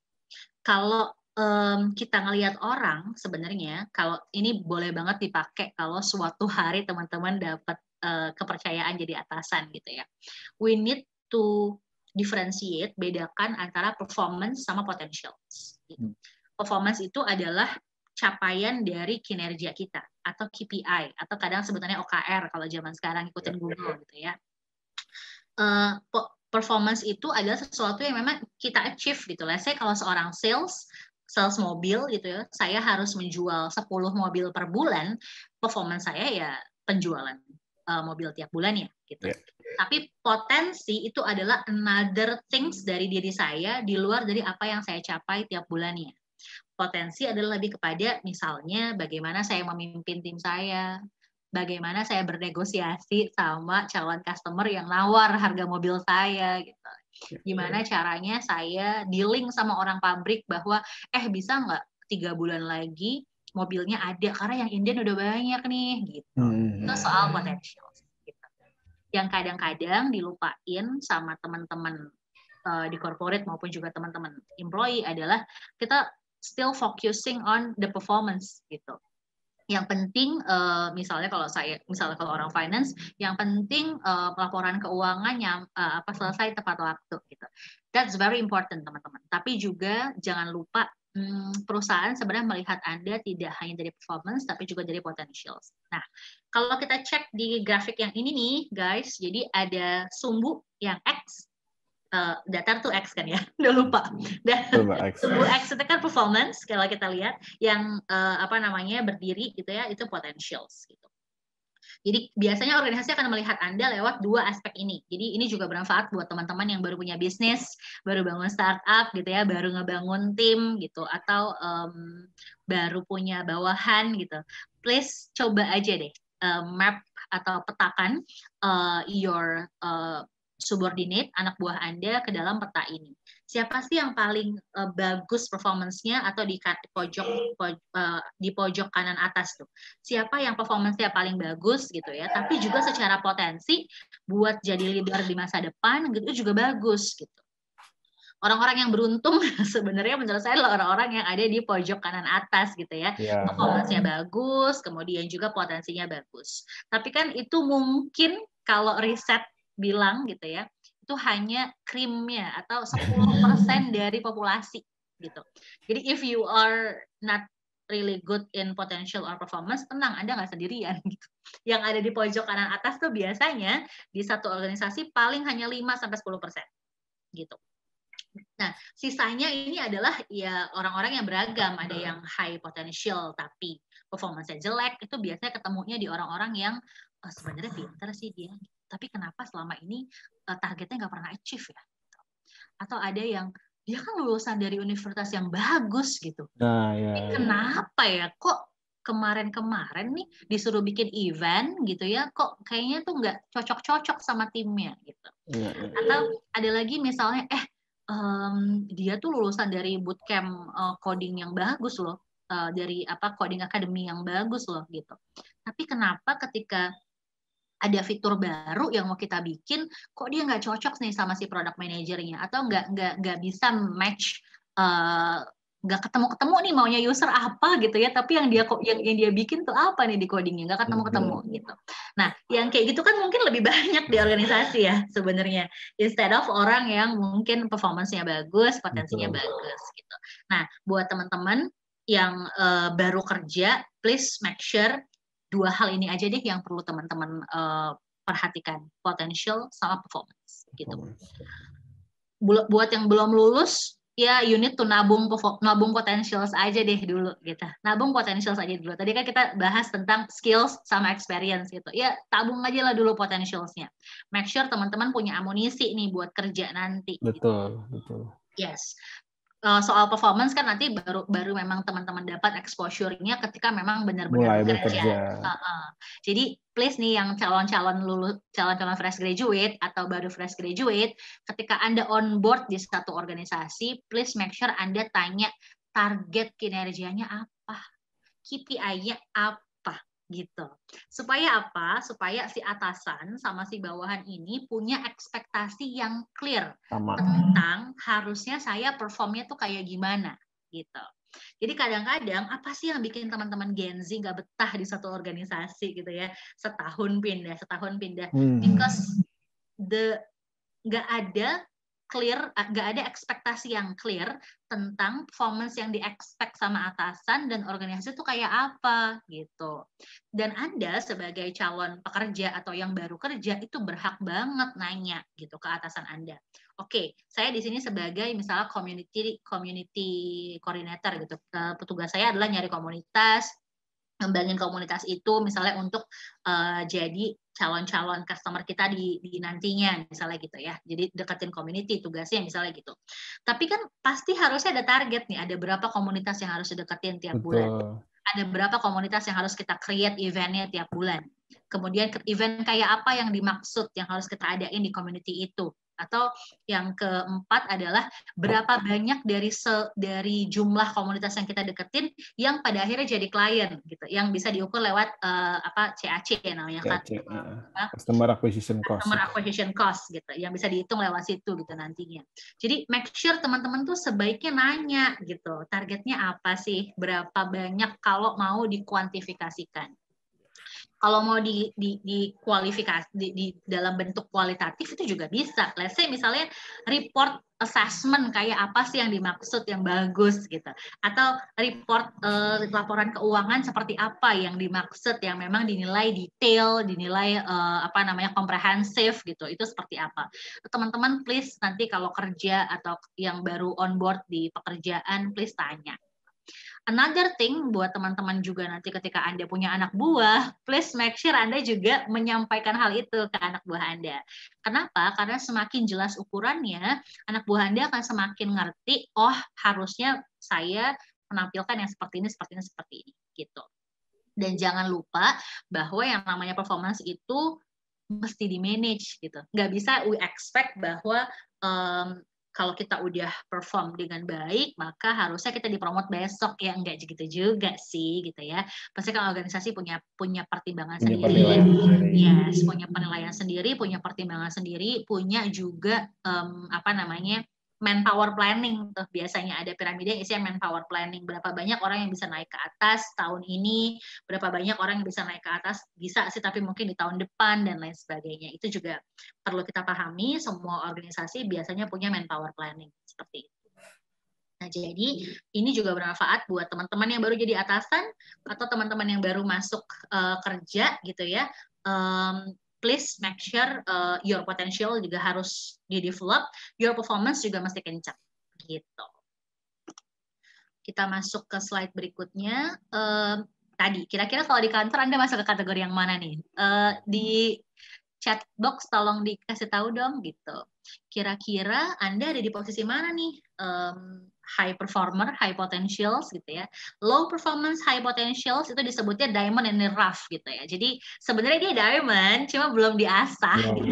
[SPEAKER 2] Kalau kita ngelihat orang sebenarnya, kalau ini boleh banget dipakai kalau suatu hari teman-teman dapat kepercayaan jadi atasan gitu ya. We need to differentiate, bedakan antara performance sama potentials. Gitu. Performance itu adalah capaian dari kinerja kita atau KPI atau kadang sebenarnya OKR kalau zaman sekarang ikutin Google gitu ya. Performance itu adalah sesuatu yang memang kita achieve gitu lah. Saya kalau seorang sales sales mobil gitu ya, saya harus menjual 10 mobil per bulan, performance saya ya penjualan mobil tiap bulan ya gitu.
[SPEAKER 1] Yeah.
[SPEAKER 2] Tapi potensi itu adalah another things dari diri saya di luar dari apa yang saya capai tiap bulannya. Potensi adalah lebih kepada misalnya bagaimana saya memimpin tim saya, bagaimana saya bernegosiasi sama calon customer yang nawar harga mobil saya gitu. Gimana caranya saya dealing sama orang pabrik bahwa bisa nggak 3 bulan lagi mobilnya ada karena yang Indian udah banyak nih gitu. Itu soal potential gitu. Yang kadang-kadang dilupain sama teman-teman di corporate maupun juga teman-teman employee adalah kita still focusing on the performance gitu. Yang penting misalnya kalau orang finance, yang penting laporan keuangan selesai tepat waktu gitu. That's very important teman-teman. Tapi juga jangan lupa perusahaan sebenarnya melihat Anda tidak hanya dari performance tapi juga dari potentials. Nah, kalau kita cek di grafik yang ini nih guys, jadi ada sumbu yang X, datar tuh X kan ya, udah lupa. Sumbu X itu kan performance kalau kita lihat, yang berdiri gitu ya, itu potentials gitu. Jadi biasanya organisasi akan melihat Anda lewat dua aspek ini. Jadi ini juga bermanfaat buat teman-teman yang baru punya bisnis, baru bangun startup gitu ya, baru ngebangun tim gitu, atau baru punya bawahan gitu. Please coba aja deh map atau petakan your subordinate, anak buah Anda ke dalam peta ini. Siapa sih yang paling bagus performance-nya atau di pojok kanan atas tuh? Siapa yang performance-nya paling bagus gitu ya, tapi juga secara potensi buat jadi leader di masa depan gitu juga bagus gitu. Orang-orang yang beruntung sebenarnya menurut saya adalah orang-orang yang ada di pojok kanan atas gitu ya. Performance-nya bagus, kemudian juga potensinya bagus. Tapi kan itu mungkin kalau riset bilang gitu ya, itu hanya krimnya atau 10% dari populasi gitu. Jadi if you are not really good in potential or performance, tenang, Anda nggak sendirian gitu. Yang ada di pojok kanan atas tuh biasanya di satu organisasi paling hanya 5-10% gitu. Nah, sisanya ini adalah ya orang-orang yang beragam, ada yang high potential tapi performance-nya jelek, itu biasanya ketemunya di orang-orang yang sebenarnya pintar sih dia, tapi kenapa selama ini targetnya nggak pernah achieve ya? Atau ada yang dia kan lulusan dari universitas yang bagus gitu, kenapa ya kok kemarin-kemarin nih disuruh bikin event gitu ya, kok kayaknya tuh nggak cocok-cocok sama timnya gitu. Atau ada lagi misalnya dia tuh lulusan dari bootcamp coding yang bagus loh, dari coding academy yang bagus loh gitu. Tapi kenapa ketika ada fitur baru yang mau kita bikin, kok dia nggak cocok nih sama si product manajernya, atau nggak bisa match, nggak ketemu nih maunya user apa gitu ya, tapi yang dia bikin tuh apa nih di codingnya, nggak ketemu gitu. Nah, yang kayak gitu kan mungkin lebih banyak di organisasi ya sebenarnya, instead of orang yang mungkin performance-nya bagus, potensinya bagus gitu. Nah, buat teman-teman yang baru kerja, please make sure dua hal ini aja deh yang perlu teman-teman perhatikan, potential sama performance gitu. Buat yang belum lulus, ya you need to nabung potentials aja deh dulu gitu. Nabung potentials aja dulu. Tadi kan kita bahas tentang skills sama experience gitu. Ya tabung aja lah dulu potentialsnya. Make sure teman-teman punya amunisi nih buat kerja nanti.
[SPEAKER 1] Betul.
[SPEAKER 2] Yes. Soal performance kan nanti baru memang teman-teman dapat exposure-nya ketika memang benar-benar bekerja. Jadi please nih yang calon-calon fresh graduate atau baru fresh graduate, ketika Anda on board di satu organisasi, please make sure Anda tanya target kinerjanya apa, KPI-nya apa gitu. Supaya apa? Supaya si atasan sama si bawahan ini punya ekspektasi yang clear tentang harusnya saya performnya tuh kayak gimana gitu. Jadi kadang-kadang apa sih yang bikin teman-teman Gen Z nggak betah di satu organisasi gitu ya, setahun pindah, because nggak ada clear, nggak ada ekspektasi yang clear tentang performance yang di-expect sama atasan dan organisasi itu kayak apa gitu. Dan Anda sebagai calon pekerja atau yang baru kerja itu berhak banget nanya gitu ke atasan Anda. Oke, saya di sini sebagai misalnya community coordinator gitu. Petugas saya adalah nyari komunitas, ngembangin komunitas itu misalnya untuk jadi calon-calon customer kita di nantinya misalnya gitu ya. Jadi deketin community tugasnya misalnya gitu. Tapi kan pasti harusnya ada target nih, ada berapa komunitas yang harus dideketin tiap bulan. Ada berapa komunitas yang harus kita create eventnya tiap bulan. Kemudian event kayak apa yang dimaksud yang harus kita adain di community itu. Atau yang keempat adalah berapa banyak dari jumlah komunitas yang kita deketin yang pada akhirnya jadi klien gitu, yang bisa diukur lewat CAC namanya,
[SPEAKER 1] customer acquisition cost.
[SPEAKER 2] Customer acquisition cost gitu, yang bisa dihitung lewat situ gitu nantinya. Jadi make sure teman-teman tuh sebaiknya nanya gitu, targetnya apa sih, berapa banyak kalau mau dikuantifikasikan. Kalau mau dikualifikasi di dalam bentuk kualitatif itu juga bisa. Let's say misalnya report assessment kayak apa sih yang dimaksud yang bagus gitu. Atau report laporan keuangan seperti apa yang dimaksud yang memang dinilai detail, dinilai komprehensif gitu. Itu seperti apa. Teman-teman please nanti kalau kerja atau yang baru on board di pekerjaan please tanya. Another thing buat teman-teman juga nanti ketika Anda punya anak buah, please make sure Anda juga menyampaikan hal itu ke anak buah Anda. Kenapa? Karena semakin jelas ukurannya, anak buah Anda akan semakin ngerti, oh harusnya saya menampilkan yang seperti ini, seperti ini, seperti ini, gitu. Dan jangan lupa bahwa yang namanya performance itu mesti di-manage, gitu. Nggak bisa we expect bahwa kalau kita udah perform dengan baik, maka harusnya kita dipromot besok, ya enggak gitu juga sih, gitu ya. Pasti kan organisasi punya pertimbangan sendiri, yes, punya penilaian sendiri, punya pertimbangan sendiri, punya juga manpower planning tuh biasanya ada piramida isinya manpower planning, berapa banyak orang yang bisa naik ke atas tahun ini, berapa banyak orang yang bisa naik ke atas, bisa sih tapi mungkin di tahun depan dan lain sebagainya. Itu juga perlu kita pahami, semua organisasi biasanya punya manpower planning seperti itu. Nah, jadi ini juga bermanfaat buat teman-teman yang baru jadi atasan atau teman-teman yang baru masuk kerja gitu ya. Please make sure your potential juga harus di-develop, your performance juga mesti kencang, gitu. Kita masuk ke slide berikutnya. Tadi, kira-kira kalau di kantor Anda masuk ke kategori yang mana nih? Di chat box tolong dikasih tahu dong, gitu. Kira-kira Anda ada di posisi mana nih? High performer, high potentials gitu ya. Low performance, high potentials itu disebutnya diamond in the rough gitu ya. Jadi sebenarnya dia diamond, cuma belum diasah gitu.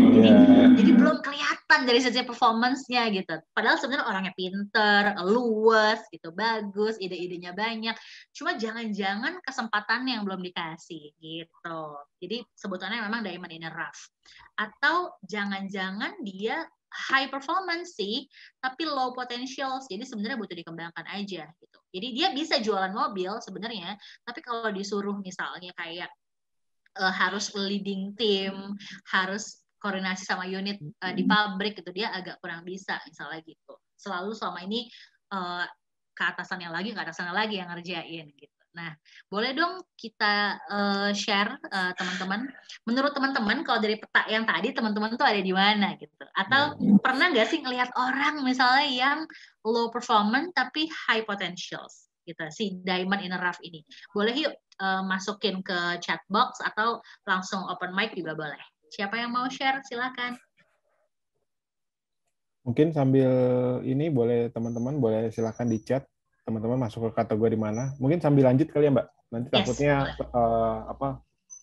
[SPEAKER 2] Jadi belum kelihatan dari sisi performance-nya gitu. Padahal sebenarnya orangnya pinter, luwes gitu, bagus, ide-idenya banyak. Cuma jangan-jangan kesempatannya yang belum dikasih gitu. Jadi sebutannya memang diamond in the rough. Atau jangan-jangan dia high performance sih, tapi low potential. Jadi sebenarnya butuh dikembangkan aja gitu. Jadi dia bisa jualan mobil sebenarnya, tapi kalau disuruh misalnya kayak harus leading team, harus koordinasi sama unit di pabrik gitu, dia agak kurang bisa misalnya gitu. Selalu selama ini ke atasannya lagi yang ngerjain gitu. Nah, boleh dong kita share teman-teman. Menurut teman-teman, kalau dari peta yang tadi, teman-teman tuh ada di mana gitu? Atau pernah nggak sih ngelihat orang misalnya yang low performance tapi high potentials gitu, si diamond in the rough ini? Boleh yuk masukin ke chat box atau langsung open mic juga boleh. Siapa yang mau share? Silakan.
[SPEAKER 1] Mungkin sambil ini boleh teman-teman boleh silakan di chat. Teman-teman masuk ke kategori mana? Mungkin sambil lanjut kali ya, Mbak. Nanti takutnya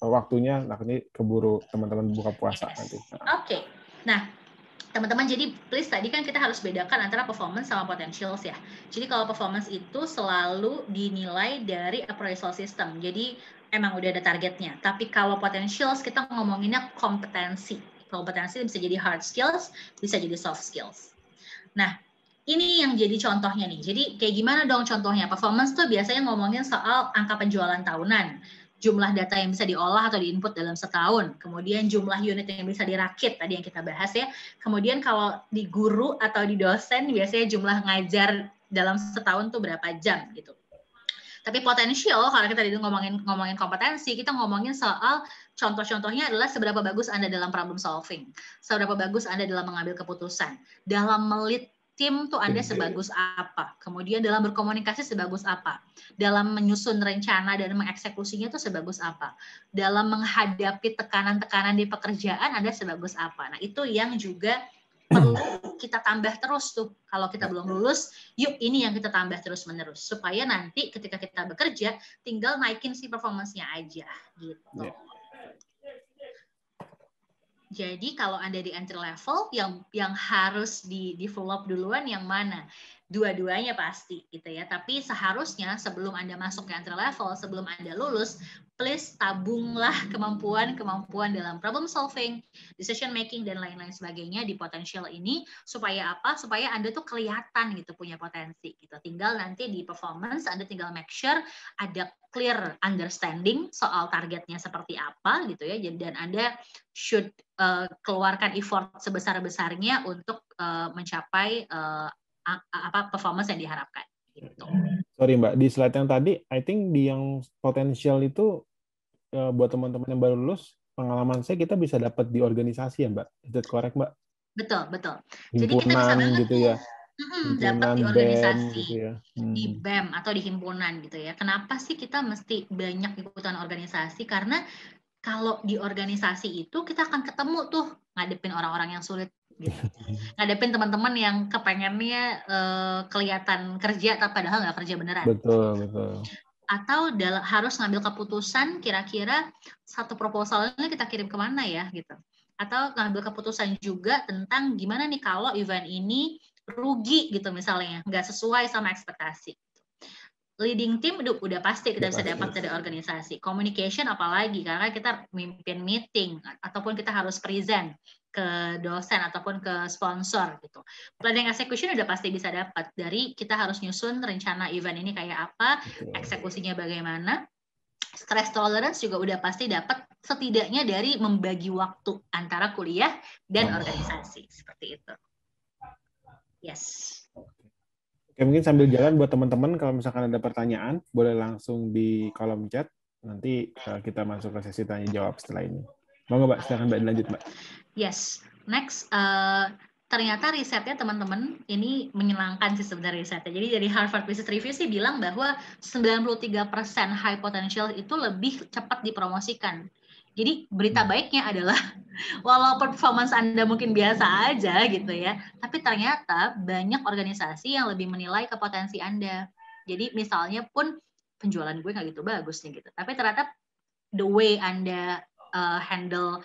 [SPEAKER 1] waktunya takutnya keburu teman-teman buka puasa nanti.
[SPEAKER 2] Oke. Nah, teman-teman, jadi please tadi kan kita harus bedakan antara performance sama potentials ya. Jadi kalau performance itu selalu dinilai dari appraisal system. Jadi emang udah ada targetnya. Tapi kalau potentials kita ngomonginnya kompetensi. Kompetensi bisa jadi hard skills, bisa jadi soft skills. Nah, ini yang jadi contohnya nih. Jadi kayak gimana dong contohnya? Performance tuh biasanya ngomongin soal angka penjualan tahunan. jumlah data yang bisa diolah atau diinput dalam setahun, kemudian jumlah unit yang bisa dirakit tadi yang kita bahas ya, kemudian kalau di guru atau di dosen biasanya jumlah ngajar dalam setahun tuh berapa jam gitu. Tapi potensial kalau kita ngomongin kompetensi, kita ngomongin soal contoh-contohnya adalah seberapa bagus Anda dalam problem solving, seberapa bagus Anda dalam mengambil keputusan, dalam melit tim tuh Anda sebagus apa, kemudian dalam berkomunikasi sebagus apa, dalam menyusun rencana dan mengeksekusinya tuh sebagus apa, dalam menghadapi tekanan-tekanan di pekerjaan Anda sebagus apa. Nah itu yang juga perlu kita tambah terus tuh. Kalau kita belum lulus, yuk ini yang kita tambah terus-menerus. Supaya nanti ketika kita bekerja, tinggal naikin si performance-nya aja. Gitu. Yeah. Jadi kalau Anda di entry level, yang harus di-develop duluan yang mana? Dua-duanya pasti gitu ya. Tapi seharusnya sebelum Anda masuk ke entry level, sebelum Anda lulus, please tabunglah kemampuan dalam problem solving, decision making dan lain-lain sebagainya di potensial ini supaya apa? Supaya Anda tuh kelihatan gitu punya potensi gitu. Tinggal nanti di performance Anda tinggal make sure ada clear understanding soal targetnya seperti apa gitu ya. Dan Anda should keluarkan effort sebesar-besarnya untuk mencapai performance yang diharapkan. Gitu.
[SPEAKER 1] Sorry Mbak, di slide yang tadi, I think di yang potensial itu buat teman-teman yang baru lulus, pengalaman saya kita bisa dapat di organisasi ya Mbak. Is that correct Mbak?
[SPEAKER 2] Betul, betul.
[SPEAKER 1] Himpunan,
[SPEAKER 2] jadi kita bisa banget
[SPEAKER 1] gitu ya.
[SPEAKER 2] Dapat di organisasi,
[SPEAKER 1] gitu ya.
[SPEAKER 2] di BEM atau di himpunan gitu ya. Kenapa sih kita mesti banyak ikutan organisasi? Karena kalau di organisasi itu kita akan ketemu tuh ngadepin orang-orang yang sulit gitu. Ngadepin teman-teman yang kepengennya kelihatan kerja tapi padahal nggak kerja beneran.
[SPEAKER 1] Betul.
[SPEAKER 2] Atau harus ngambil keputusan kira-kira satu proposalnya kita kirim kemana ya gitu. Atau ngambil keputusan juga tentang gimana nih kalau event ini rugi gitu misalnya, nggak sesuai sama ekspektasi. Leading team udah pasti kita bisa dapat dari organisasi. Communication apalagi karena kita mimpin meeting ataupun kita harus present ke dosen ataupun ke sponsor gitu. Planning execution udah pasti bisa dapat dari kita harus nyusun rencana event ini kayak apa, eksekusinya bagaimana. Stress tolerance juga udah pasti dapat setidaknya dari membagi waktu antara kuliah dan organisasi seperti itu. Yes.
[SPEAKER 1] Oke, mungkin sambil jalan buat teman-teman kalau misalkan ada pertanyaan boleh langsung di kolom chat. Nanti kita masuk ke sesi tanya jawab setelah ini. Mau Mbak, silakan Mbak lanjut Mbak.
[SPEAKER 2] Yes, next ternyata risetnya teman-teman ini menyenangkan sih sebenarnya risetnya. Jadi dari Harvard Business Review sih bilang bahwa 93% high potential itu lebih cepat dipromosikan. Jadi berita baiknya adalah walaupun performance Anda mungkin biasa aja gitu ya, tapi ternyata banyak organisasi yang lebih menilai ke potensi Anda. Jadi misalnya pun penjualan gue nggak gitu bagus nih gitu, tapi ternyata the way Anda handle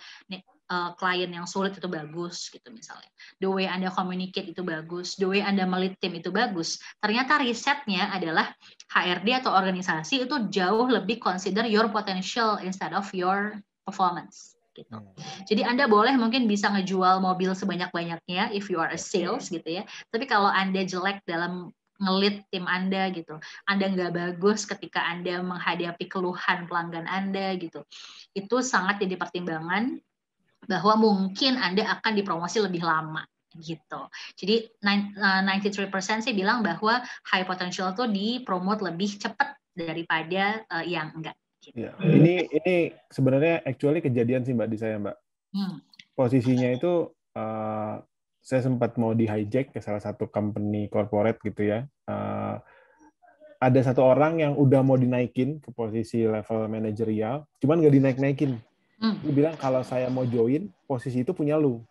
[SPEAKER 2] klien yang sulit itu bagus gitu misalnya. The way Anda communicate itu bagus, the way Anda melit tim itu bagus. Ternyata risetnya adalah HRD atau organisasi itu jauh lebih consider your potential instead of your performance gitu. Jadi Anda boleh mungkin bisa ngejual mobil sebanyak-banyaknya if you are a sales gitu ya. Tapi kalau Anda jelek dalam ngelit tim Anda gitu, Anda nggak bagus ketika Anda menghadapi keluhan pelanggan Anda gitu, itu sangat jadi pertimbangan bahwa mungkin Anda akan dipromosi lebih lama gitu. Jadi 93% sih bilang bahwa high potential tuh dipromot lebih cepat daripada yang enggak. Gitu.
[SPEAKER 1] Ya, ini sebenarnya actually kejadian sih Mbak di saya Mbak. Posisinya itu saya sempat mau di hijack ke salah satu company corporate gitu ya. Ada satu orang yang udah mau dinaikin ke posisi level manajerial, cuman nggak dinaik-naikin. Dia bilang kalau saya mau join, posisi itu punya lu.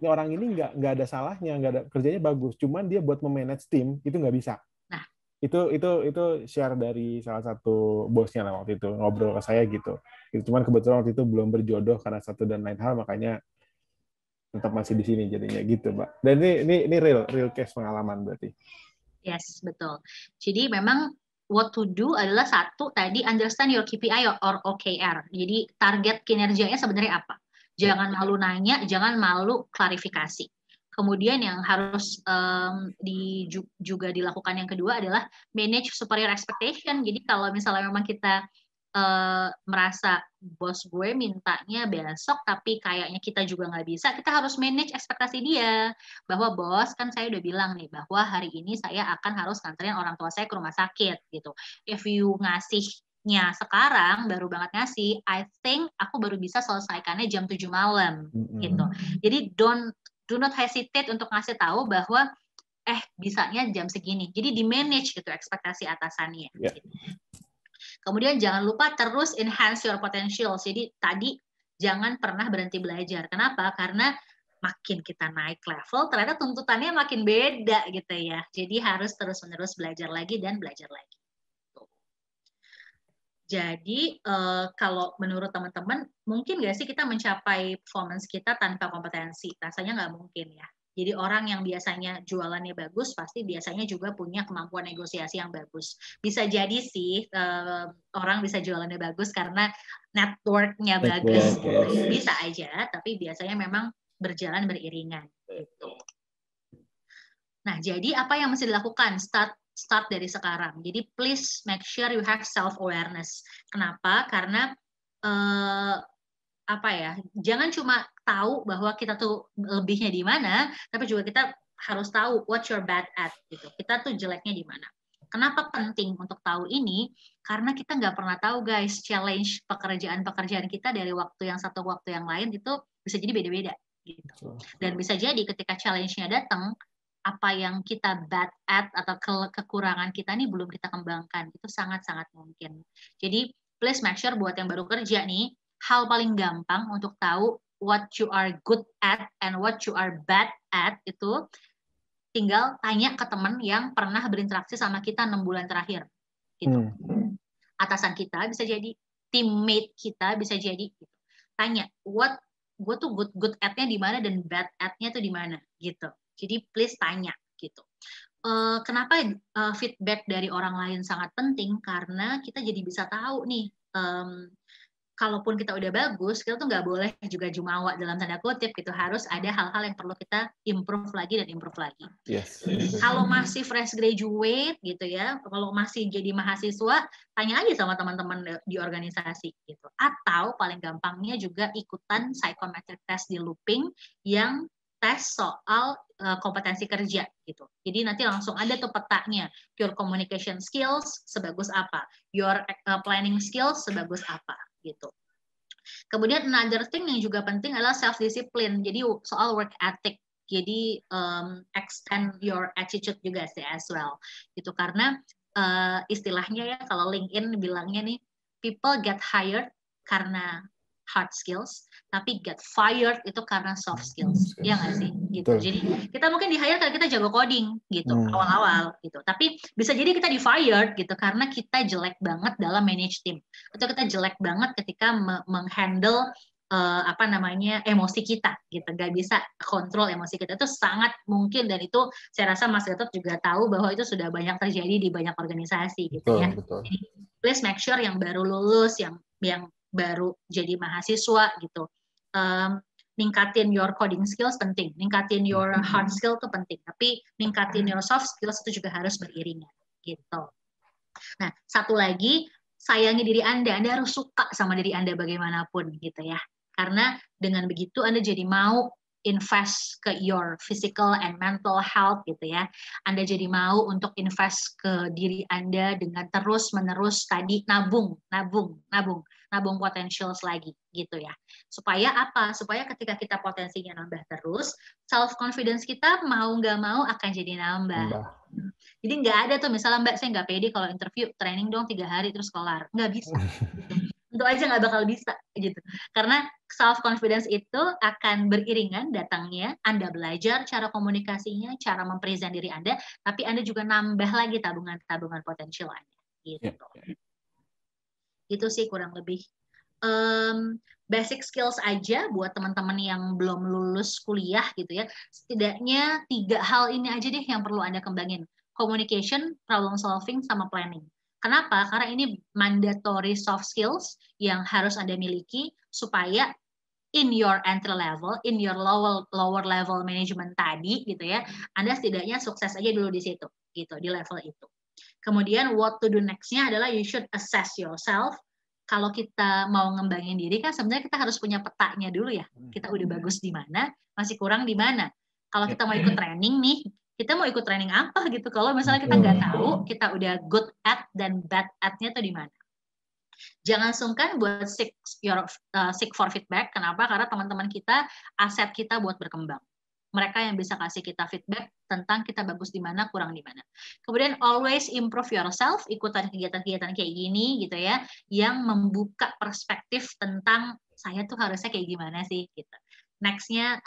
[SPEAKER 1] Orang ini nggak ada salahnya, nggak ada kerjanya bagus, cuman dia buat memanage tim itu nggak bisa.
[SPEAKER 2] Nah.
[SPEAKER 1] Itu share dari salah satu bosnya lah waktu itu ngobrol ke saya gitu. Cuman kebetulan waktu itu belum berjodoh karena satu dan lain hal, makanya tetap masih di sini jadinya gitu, Mbak. Dan ini real case pengalaman berarti.
[SPEAKER 2] Yes, betul. Jadi memang what to do adalah satu tadi understand your KPI or OKR. Jadi target kinerjanya sebenarnya apa? Jangan malu nanya, jangan malu klarifikasi. Kemudian yang harus juga dilakukan yang kedua adalah manage superior expectation. Jadi kalau misalnya memang kita merasa bos gue mintanya besok tapi kayaknya kita juga nggak bisa, kita harus manage ekspektasi dia bahwa bos kan saya udah bilang nih bahwa hari ini saya akan harus nganterin orang tua saya ke rumah sakit gitu. If you ngasihnya sekarang baru banget ngasih, I think aku baru bisa selesaikannya jam 7 malam gitu. Jadi do not hesitate untuk ngasih tahu bahwa bisanya jam segini. Jadi di manage gitu ekspektasi atasannya.
[SPEAKER 1] Yeah.
[SPEAKER 2] Gitu. Kemudian jangan lupa terus enhance your potential. Jadi tadi jangan pernah berhenti belajar. Kenapa? Karena makin kita naik level, ternyata tuntutannya makin beda gitu ya. Jadi harus terus-menerus belajar lagi dan belajar lagi. Jadi kalau menurut teman-teman, mungkin nggak sih kita mencapai performance kita tanpa kompetensi? Rasanya nggak mungkin ya. Jadi orang yang biasanya jualannya bagus, pasti biasanya juga punya kemampuan negosiasi yang bagus. Bisa jadi sih orang bisa jualannya bagus karena network-nya bagus. Yes. Bisa aja, tapi biasanya memang berjalan beriringan. Gitu. Nah, jadi apa yang mesti dilakukan? Start dari sekarang. Jadi please make sure you have self-awareness. Kenapa? Karena jangan cuma tahu bahwa kita tuh lebihnya di mana, tapi juga kita harus tahu what you're bad at gitu. Kita tuh jeleknya di mana. Kenapa penting untuk tahu ini? Karena kita nggak pernah tahu guys, challenge pekerjaan kita dari waktu yang satu ke waktu yang lain itu bisa jadi beda-beda gitu. Dan bisa jadi ketika challenge-nya datang, apa yang kita bad at atau kekurangan kita nih belum kita kembangkan. Itu sangat-sangat mungkin. Jadi please make sure buat yang baru kerja nih, hal paling gampang untuk tahu what you are good at and what you are bad at itu tinggal tanya ke teman yang pernah berinteraksi sama kita 6 bulan terakhir. Gitu. Atasan kita bisa jadi, teammate kita bisa jadi. Gitu. Tanya, gue tuh good at-nya di mana dan bad at-nya tuh di mana gitu. Jadi please tanya gitu. Kenapa feedback dari orang lain sangat penting? Karena kita jadi bisa tahu nih, kalaupun kita udah bagus, kita tuh nggak boleh juga jumawa dalam tanda kutip gitu. Harus ada hal-hal yang perlu kita improve lagi. Yes. Kalau masih fresh graduate gitu ya, kalau masih jadi mahasiswa, tanya aja sama teman-teman di organisasi gitu. Atau paling gampangnya juga ikutan psychometric test di looping yang tes soal kompetensi kerja gitu. Jadi nanti langsung ada tuh petanya. Your communication skills sebagus apa, your planning skills sebagus apa gitu. Kemudian another thing yang juga penting adalah self discipline. Jadi soal work ethic. Jadi extend your attitude juga sih as well. Gitu karena istilahnya ya kalau LinkedIn bilangnya nih, people get hired karena hard skills, tapi get fired itu karena soft skills. Iya nggak sih? Gitu. Jadi kita mungkin di hire karena kita jago coding gitu awal-awal gitu. Tapi bisa jadi kita di fired gitu karena kita jelek banget dalam manage team. Atau kita jelek banget ketika menghandle emosi kita gitu. Gak bisa kontrol emosi kita. Itu sangat mungkin, dan itu saya rasa Mas Gatot juga tahu bahwa itu sudah banyak terjadi di banyak organisasi gitu ya. Jadi please make sure yang baru lulus, yang baru jadi mahasiswa gitu, ningkatin your coding skills penting, ningkatin your hard skill itu penting, tapi ningkatin your soft skills itu juga harus beriringan gitu. Nah, satu lagi, sayangi diri Anda harus suka sama diri Anda bagaimanapun gitu ya, karena dengan begitu Anda jadi mau invest ke your physical and mental health gitu ya. Anda jadi mau untuk invest ke diri Anda dengan terus-menerus tadi nabung potentials lagi gitu ya. Supaya apa? Supaya ketika kita potensinya nambah terus, self confidence kita mau nggak mau akan jadi nambah. Jadi nggak ada tuh misalnya Mbak saya nggak pede kalau interview, training dong 3 hari terus kelar. Nggak bisa. Tentu aja nggak bakal bisa gitu. Karena self confidence itu akan beriringan datangnya Anda belajar cara komunikasinya, cara mempresent diri Anda, tapi Anda juga nambah lagi tabungan potensial Anda gitu. Itu sih kurang lebih basic skills aja buat teman-teman yang belum lulus kuliah gitu ya. Setidaknya 3 hal ini aja deh yang perlu Anda kembangin. Communication, problem solving, sama planning. Kenapa? Karena ini mandatory soft skills yang harus Anda miliki supaya in your entry level, in your lower level management tadi gitu ya, Anda setidaknya sukses aja dulu di situ gitu, di level itu. Kemudian what to do next-nya adalah you should assess yourself. Kalau kita mau ngembangin diri kan sebenarnya kita harus punya petanya dulu ya. Kita udah bagus di mana, masih kurang di mana. Kalau kita mau ikut training nih, kita mau ikut training apa gitu. Kalau misalnya kita nggak tahu, kita udah good at dan bad at-nya tuh di mana. Jangan sungkan buat seek for feedback. Kenapa? Karena teman-teman kita, aset kita buat berkembang. Mereka yang bisa kasih kita feedback tentang kita bagus di mana, kurang di mana. Kemudian always improve yourself, ikutan kegiatan-kegiatan kayak gini gitu ya, yang membuka perspektif tentang saya tuh harusnya kayak gimana sih gitu. Next-nya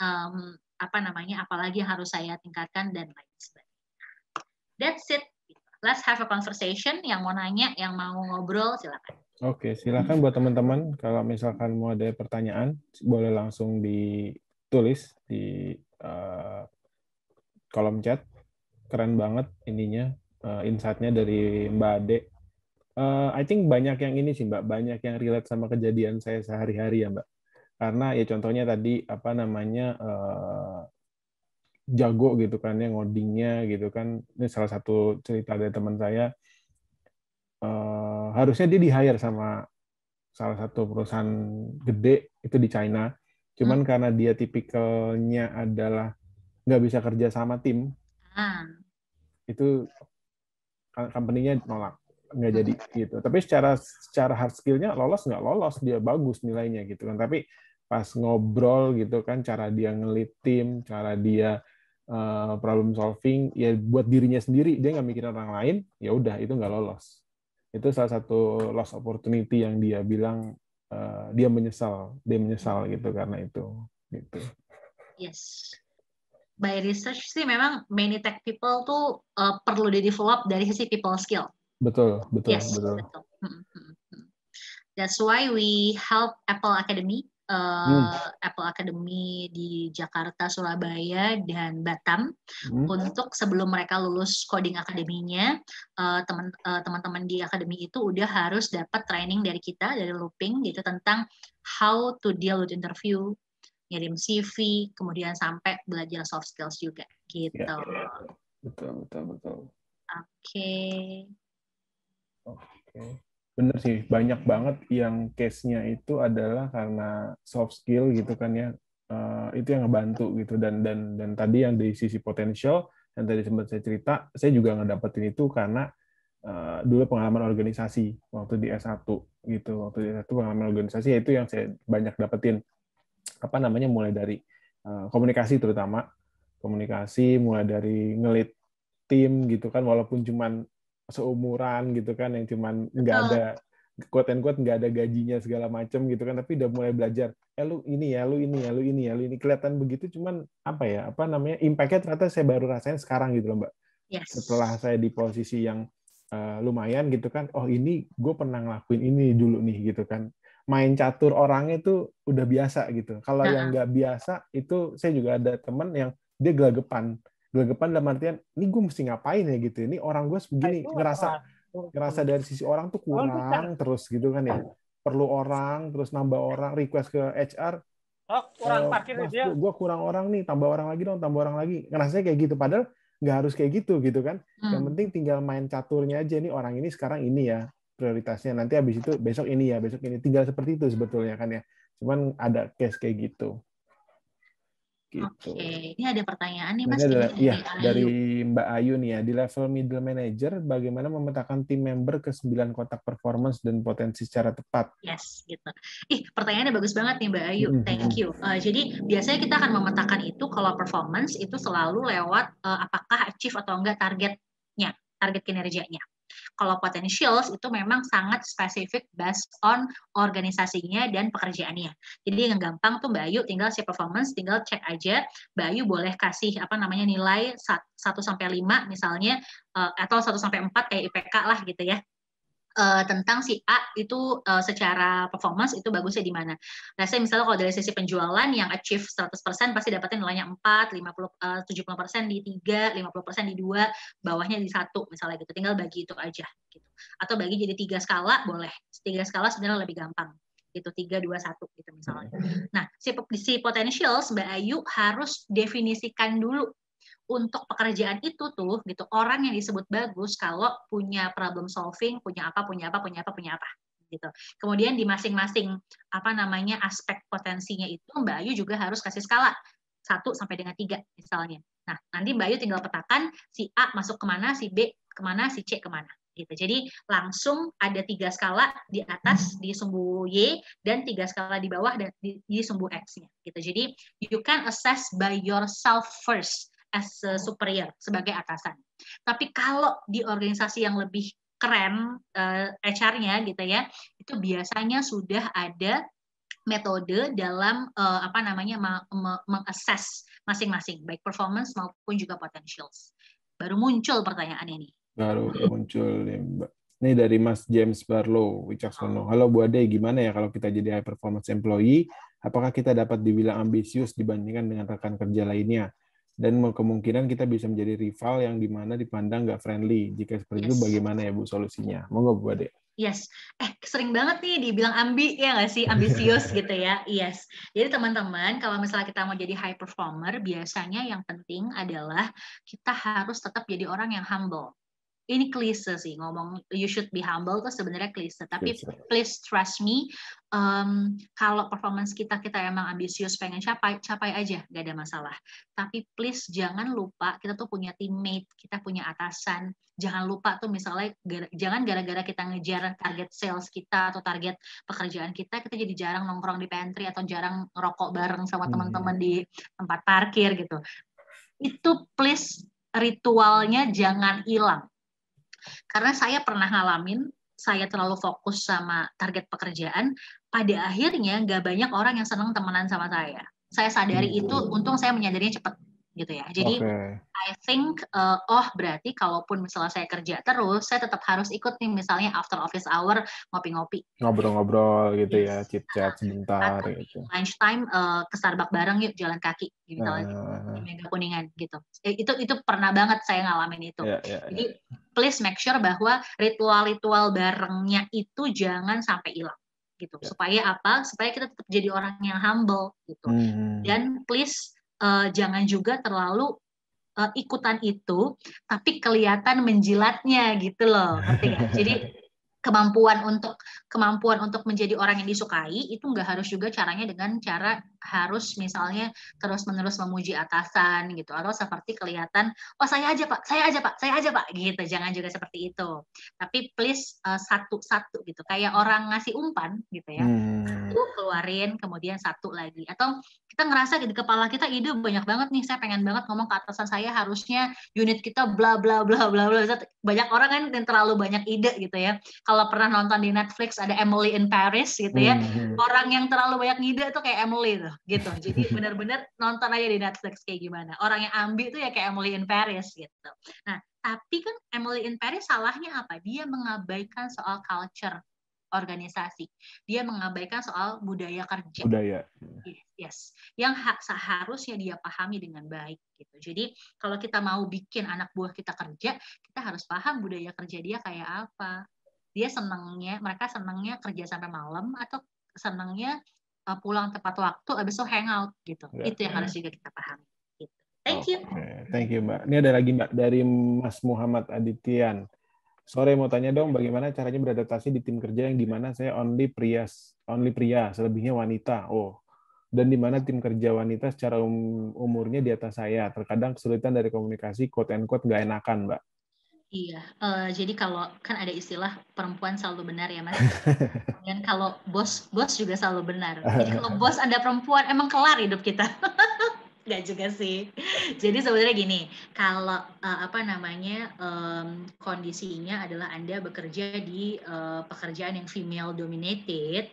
[SPEAKER 2] apalagi yang harus saya tingkatkan dan lain sebagainya. That's it. Let's have a conversation. Yang mau nanya, yang mau ngobrol, silakan.
[SPEAKER 1] Oke, silakan buat teman-teman kalau misalkan mau ada pertanyaan boleh langsung ditulis di kolom chat. Keren banget ininya, insight-nya dari Mbak Ade. I think banyak yang ini sih Mbak, banyak yang relate sama kejadian saya sehari-hari ya Mbak. Karena ya contohnya tadi jago gitu kan ya ngodingnya gitu kan. Ini salah satu cerita dari teman saya. Harusnya dia di-hire sama salah satu perusahaan gede itu di China. Cuman karena dia tipikalnya adalah nggak bisa kerja sama tim, itu company-nya nolak, nggak jadi gitu. Tapi secara hard skill-nya nggak lolos, dia bagus nilainya gitu kan. Tapi pas ngobrol gitu kan, cara dia nge-lead tim, cara dia problem solving, ya buat dirinya sendiri, dia nggak mikirin orang lain, ya udah itu nggak lolos. Itu salah satu lost opportunity yang dia bilang dia menyesal gitu karena itu gitu.
[SPEAKER 2] Yes. By research sih memang many tech people tuh perlu di-develop dari sisi people skill.
[SPEAKER 1] Betul.
[SPEAKER 2] Yes, betul. That's why we help Apple Academy, Apple Academy di Jakarta, Surabaya, dan Batam untuk sebelum mereka lulus coding akademinya, teman-teman di akademi itu udah harus dapat training dari kita, dari Looping gitu tentang how to deal with interview, ngirim CV, kemudian sampai belajar soft skills juga gitu.
[SPEAKER 1] Ya. Betul.
[SPEAKER 2] Oke.
[SPEAKER 1] Bener sih, banyak banget yang case-nya itu adalah karena soft skill gitu kan ya. Itu yang ngebantu gitu dan tadi yang dari sisi potensial yang tadi sempat saya cerita, saya juga ngedapetin itu karena dulu pengalaman organisasi waktu di S1 gitu. Waktu di S1 pengalaman organisasi itu yang saya banyak dapetin. Mulai dari komunikasi terutama. Komunikasi mulai dari nge-lead tim gitu kan, walaupun cuman seumuran gitu kan, yang cuman nggak ada quote and quote nggak ada gajinya segala macam gitu kan, tapi udah mulai belajar lu ini kelihatan begitu, cuman impact-nya ternyata saya baru rasain sekarang gitu loh Mbak.
[SPEAKER 2] Yes.
[SPEAKER 1] Setelah saya di posisi yang lumayan gitu kan, oh ini gue pernah ngelakuin ini dulu nih gitu kan, main catur orangnya tuh udah biasa gitu. Kalau yang nggak biasa itu saya juga ada teman yang dia gelagapan dalam artian ini gue mesti ngapain ya gitu, ini orang gue begini, ngerasa dari sisi orang tuh kurang terus gitu kan ya, perlu orang terus nambah orang, request ke HR,
[SPEAKER 3] kurang parkir dia,
[SPEAKER 1] gue kurang orang nih, tambah orang lagi, ngerasanya kayak gitu, padahal nggak harus kayak gitu kan. Yang penting tinggal main caturnya aja, nih orang ini sekarang ini ya prioritasnya, nanti habis itu besok ini, tinggal seperti itu sebetulnya kan ya, cuman ada case kayak gitu.
[SPEAKER 2] Oke, ini ada pertanyaan nih
[SPEAKER 1] Ini
[SPEAKER 2] Mas.
[SPEAKER 1] dari Mbak Ayu nih ya, di level middle manager bagaimana memetakan tim member ke 9 kotak performance dan potensi secara tepat?
[SPEAKER 2] Yes, gitu. Pertanyaannya bagus banget nih Mbak Ayu, thank you. Jadi biasanya kita akan memetakan itu kalau performance itu selalu lewat apakah achieve atau enggak target kinerjanya. Kalau potentials itu memang sangat spesifik based on organisasinya dan pekerjaannya. Jadi yang gampang tuh Mbak Ayu tinggal si performance, tinggal cek aja. Mbak Ayu boleh kasih nilai 1-5 misalnya, atau 1-4 kayak IPK lah gitu ya. Tentang si A itu secara performance itu bagusnya di mana. Misalnya kalau dari sisi penjualan yang achieve 100% pasti dapatin nilainya 4, 70% di 3, 50% di 2, bawahnya di 1 misalnya gitu. Tinggal bagi itu aja gitu. Atau bagi jadi 3 skala boleh. 3 skala sebenarnya lebih gampang. gitu 3, 2, 1 gitu misalnya. Nah, si potentials Mbak Ayu harus definisikan dulu untuk pekerjaan itu tuh gitu, orang yang disebut bagus kalau punya problem solving, punya apa gitu. Kemudian di masing-masing aspek potensinya itu Mbak Ayu juga harus kasih skala 1 sampai dengan 3 misalnya. Nah, nanti Mbak Ayu tinggal petakan si A masuk kemana, si B kemana, si C kemana gitu. Jadi langsung ada 3 skala di atas di sumbu Y dan 3 skala di bawah dan di sumbu X-nya gitu. Jadi you can assess by yourself first as a superior sebagai atasan. Tapi kalau di organisasi yang lebih keren HR-nya gitu ya, itu biasanya sudah ada metode dalam mengakses masing-masing baik performance maupun juga potentials. Baru muncul pertanyaan ini.
[SPEAKER 1] Baru muncul nih, Mbak. Ini dari Mas James Barlow Wicaksono. Halo Bu Ade, gimana ya kalau kita jadi high performance employee? Apakah kita dapat dibilang ambisius dibandingkan dengan rekan kerja lainnya? Dan kemungkinan kita bisa menjadi rival yang dimana dipandang nggak friendly. Jika seperti itu, bagaimana ya Bu solusinya? Monggo Bu Ade.
[SPEAKER 2] Yes, sering banget nih dibilang ambi ya nggak sih, ambisius gitu ya. Yes, jadi teman-teman kalau misalnya kita mau jadi high performer, biasanya yang penting adalah kita harus tetap jadi orang yang humble. Ini klise sih, ngomong you should be humble itu sebenarnya klise, tapi please trust me, kalau performance kita emang ambisius pengen capai aja, gak ada masalah. Tapi please jangan lupa kita tuh punya teammate, kita punya atasan. Jangan lupa tuh misalnya jangan gara-gara kita ngejar target sales kita atau target pekerjaan kita jadi jarang nongkrong di pantry atau jarang ngerokok bareng sama teman-teman di tempat parkir gitu. Itu please ritualnya jangan hilang. Karena saya pernah ngalamin, saya terlalu fokus sama target pekerjaan, pada akhirnya nggak banyak orang yang senang temenan sama saya. Saya sadari itu, untung saya menyadarinya cepat gitu ya. Jadi I think, berarti kalaupun misalnya saya kerja terus, saya tetap harus ikut nih misalnya after office hour ngopi-ngopi.
[SPEAKER 1] Ngobrol-ngobrol gitu ya, chit-chat sebentar gitu.
[SPEAKER 2] Lunchtime ke Starbucks bareng yuk jalan kaki misalnya di Mega Kuningan gitu. Itu pernah banget saya ngalamin itu. Jadi please make sure bahwa ritual-ritual barengnya itu jangan sampai hilang gitu. Supaya apa? Supaya kita tetap jadi orang yang humble gitu. Dan please jangan juga terlalu ikutan itu, tapi kelihatan menjilatnya gitu loh, ngerti nggak? Jadi kemampuan untuk menjadi orang yang disukai itu nggak harus juga caranya dengan cara harus misalnya terus-menerus memuji atasan gitu, atau seperti kelihatan saya aja pak gitu, jangan juga seperti itu. Tapi please satu-satu gitu, kayak orang ngasih umpan gitu ya, satu keluarin kemudian satu lagi, atau kita ngerasa di kepala kita ide banyak banget nih, saya pengen banget ngomong ke atasan saya harusnya unit kita bla bla bla bla bla. Banyak orang kan yang terlalu banyak ide gitu ya. Kalau pernah nonton di Netflix ada Emily in Paris gitu ya, orang yang terlalu banyak ide tuh kayak Emily tuh gitu. Jadi benar-benar nonton aja di Netflix kayak gimana. Orang yang ambi tuh ya kayak Emily in Paris gitu. Nah, tapi kan Emily in Paris salahnya apa? Dia mengabaikan soal culture organisasi. Dia mengabaikan soal budaya kerja. Yes, yang seharusnya dia pahami dengan baik gitu. Jadi kalau kita mau bikin anak buah kita kerja, kita harus paham budaya kerja dia kayak apa. Mereka senangnya kerja sampai malam atau senangnya pulang tepat waktu, habis itu hangout gitu. Itu yang harus juga kita pahami. Gitu. Thank you.
[SPEAKER 1] Thank you Mbak. Ini ada lagi Mbak dari Mas Muhammad Adityan. Sore mau tanya dong, bagaimana caranya beradaptasi di tim kerja yang dimana saya only pria, selebihnya wanita. Dan di mana tim kerja wanita secara umurnya di atas saya. Terkadang kesulitan dari komunikasi, quote and quote, nggak enakan, Mbak.
[SPEAKER 2] Iya, jadi kalau kan ada istilah perempuan selalu benar ya Mas. Dan kalau bos juga selalu benar. Jadi kalau bos ada perempuan, emang kelar hidup kita. Nggak juga sih. Jadi sebenarnya gini, kalau kondisinya adalah Anda bekerja di pekerjaan yang female dominated,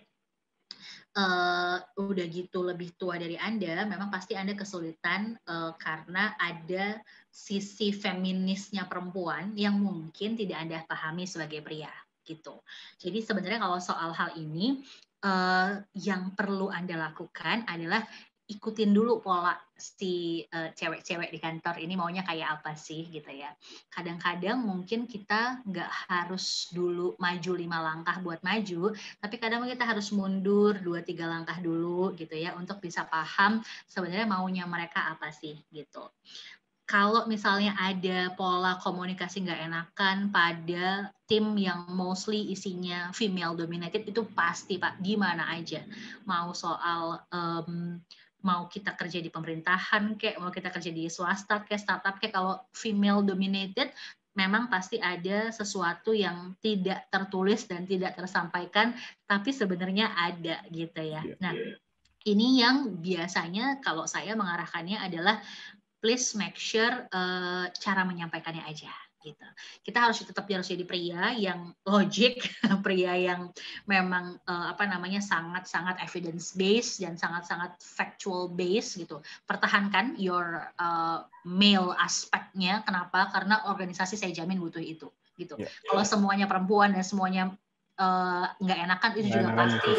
[SPEAKER 2] udah gitu lebih tua dari Anda, memang pasti Anda kesulitan karena ada sisi feminisnya perempuan yang mungkin tidak Anda pahami sebagai pria gitu. Jadi sebenarnya kalau soal hal ini yang perlu Anda lakukan adalah ikutin dulu pola si cewek-cewek di kantor ini maunya kayak apa sih gitu ya. Kadang-kadang mungkin kita nggak harus dulu maju 5 langkah buat maju, tapi kadang kita harus mundur 2-3 langkah dulu gitu ya untuk bisa paham sebenarnya maunya mereka apa sih gitu. Kalau misalnya ada pola komunikasi nggak enakan pada tim yang mostly isinya female dominated, itu pasti Pak, gimana aja. Mau soal mau kita kerja di pemerintahan kayak, mau kita kerja di swasta kayak, startup kayak, kalau female dominated memang pasti ada sesuatu yang tidak tertulis dan tidak tersampaikan, tapi sebenarnya ada gitu ya. Nah, ini yang biasanya kalau saya mengarahkannya adalah please make sure cara menyampaikannya aja gitu. Kita harus jadi pria yang logik, pria yang memang sangat-sangat evidence based dan sangat-sangat factual based gitu. Pertahankan your male aspeknya. Kenapa? Karena organisasi saya jamin butuh itu gitu. Kalau semuanya perempuan dan semuanya nggak enakan, itu juga pasti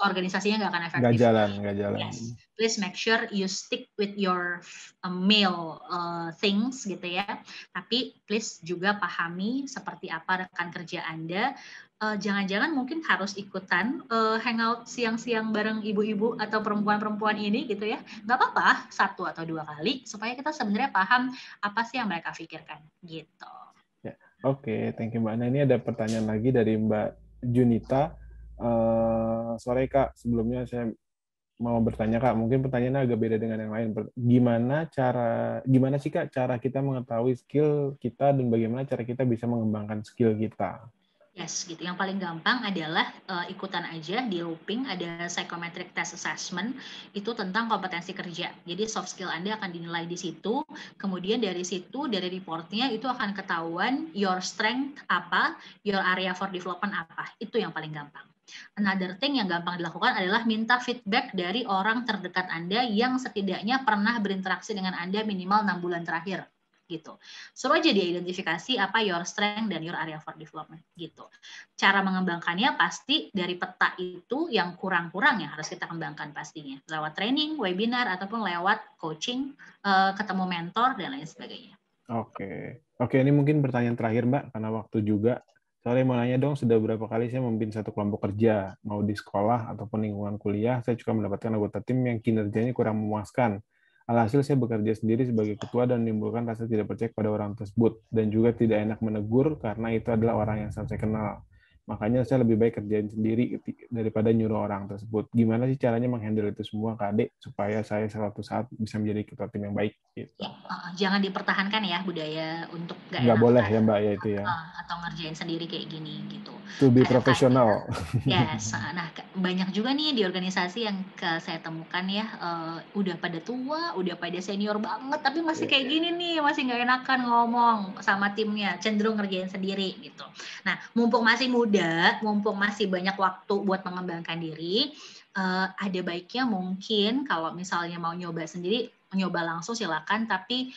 [SPEAKER 2] organisasinya nggak akan efektif.
[SPEAKER 1] Nggak jalan.
[SPEAKER 2] Yes. Please make sure you stick with your male things gitu ya. Tapi please juga pahami seperti apa rekan kerja Anda. Jangan-jangan mungkin harus ikutan hangout siang-siang bareng ibu-ibu atau perempuan-perempuan ini gitu ya. Nggak apa-apa 1 atau 2 kali supaya kita sebenarnya paham apa sih yang mereka pikirkan gitu.
[SPEAKER 1] Ya, oke, thank you Mbak. Nah, ini ada pertanyaan lagi dari Mbak Junita. Sore Kak, sebelumnya saya mau bertanya Kak, mungkin pertanyaannya agak beda dengan yang lain. Gimana sih Kak cara kita mengetahui skill kita dan bagaimana cara kita bisa mengembangkan skill kita?
[SPEAKER 2] Yes, gitu. Yang paling gampang adalah ikutan aja di looping, ada psychometric test assessment, itu tentang kompetensi kerja. Jadi soft skill Anda akan dinilai di situ, kemudian dari situ, dari reportnya itu akan ketahuan your strength apa, your area for development apa. Itu yang paling gampang. Another thing yang gampang dilakukan adalah minta feedback dari orang terdekat Anda yang setidaknya pernah berinteraksi dengan Anda minimal 6 bulan terakhir. Gitu. Suruh aja dia identifikasi apa your strength dan your area for development gitu. Cara mengembangkannya pasti dari peta itu yang kurang-kurang yang harus kita kembangkan pastinya. Lewat training, webinar, ataupun lewat coaching, ketemu mentor, dan lain sebagainya.
[SPEAKER 1] Oke, ini mungkin pertanyaan terakhir Mbak, karena waktu juga. Soalnya mau nanya dong, sudah berapa kali saya memimpin satu kelompok kerja, mau di sekolah ataupun lingkungan kuliah, saya juga mendapatkan anggota tim yang kinerjanya kurang memuaskan. Alhasil saya bekerja sendiri sebagai ketua dan menimbulkan rasa tidak percaya kepada orang tersebut, dan juga tidak enak menegur karena itu adalah orang yang saya kenal. Makanya saya lebih baik kerjain sendiri daripada nyuruh orang tersebut. Gimana sih caranya menghandle itu semua, Kak Ade, supaya saya suatu saat bisa menjadi ketua tim yang baik? Gitu.
[SPEAKER 2] Ya, jangan dipertahankan ya budaya untuk
[SPEAKER 1] nggak boleh ya Mbak ya itu ya.
[SPEAKER 2] Atau ngerjain sendiri kayak gini gitu.
[SPEAKER 1] To be professional.
[SPEAKER 2] Yes, nah banyak juga nih di organisasi yang saya temukan ya, udah pada tua, udah pada senior banget, tapi masih kayak gini nih, masih nggak enakan ngomong sama timnya, cenderung ngerjain sendiri gitu. Nah, mumpung masih muda, mumpung masih banyak waktu buat mengembangkan diri, ada baiknya mungkin kalau misalnya mau nyoba sendiri, nyoba langsung silakan, tapi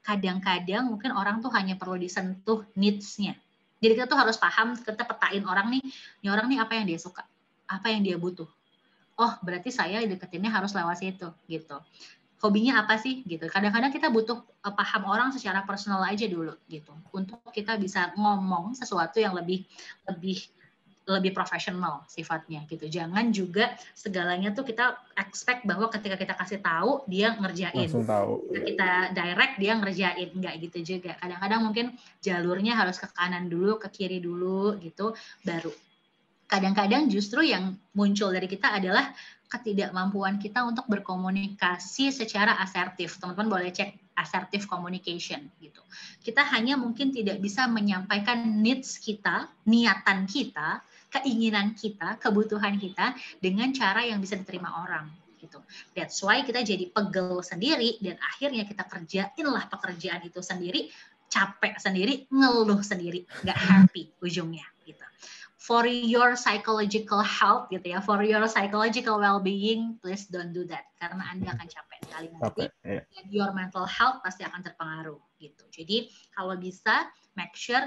[SPEAKER 2] kadang-kadang mungkin orang tuh hanya perlu disentuh needs-nya. Jadi kita tuh harus paham, kita petain orang nih orang nih apa yang dia suka, apa yang dia butuh. Oh, berarti saya deketinnya harus lewat situ gitu. Hobinya apa sih gitu. Kadang-kadang kita butuh paham orang secara personal aja dulu gitu, untuk kita bisa ngomong sesuatu yang lebih profesional sifatnya gitu. Jangan juga segalanya tuh kita expect bahwa ketika kita kasih tahu dia ngerjain.
[SPEAKER 1] Langsung tahu.
[SPEAKER 2] Ketika kita direct dia ngerjain, enggak gitu juga. Kadang-kadang mungkin jalurnya harus ke kanan dulu, ke kiri dulu gitu, baru. Kadang-kadang justru yang muncul dari kita adalah ketidakmampuan kita untuk berkomunikasi secara asertif. Teman-teman boleh cek assertive communication gitu. Kita hanya mungkin tidak bisa menyampaikan needs kita, niatan kita, keinginan kita, kebutuhan kita dengan cara yang bisa diterima orang gitu. That's why kita jadi pegel sendiri dan akhirnya kita kerjainlah pekerjaan itu sendiri, capek sendiri, ngeluh sendiri, nggak happy ujungnya gitu. For your psychological health gitu ya, for your psychological well-being, please don't do that karena Anda akan capek sekali nanti. Dan your mental health pasti akan terpengaruh gitu. Jadi kalau bisa make sure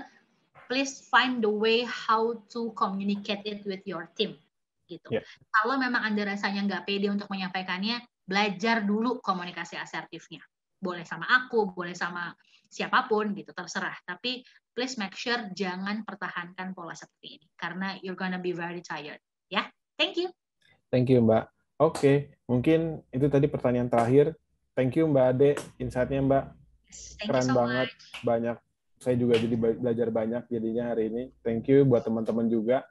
[SPEAKER 2] please find the way how to communicate it with your team gitu. Kalau memang Anda rasanya nggak pede untuk menyampaikannya, belajar dulu komunikasi asertifnya. Boleh sama aku, boleh sama siapapun gitu, terserah. Tapi please make sure jangan pertahankan pola seperti ini karena you're gonna be very tired. Ya, thank you.
[SPEAKER 1] Thank you, Mbak. Oke, mungkin itu tadi pertanyaan terakhir. Thank you, Mbak Ade, insight-nya, Mbak.
[SPEAKER 2] Thank
[SPEAKER 1] Keren
[SPEAKER 2] you so
[SPEAKER 1] banget,
[SPEAKER 2] much.
[SPEAKER 1] banyak. Saya juga jadi belajar banyak jadinya hari ini. Thank you buat teman-teman juga.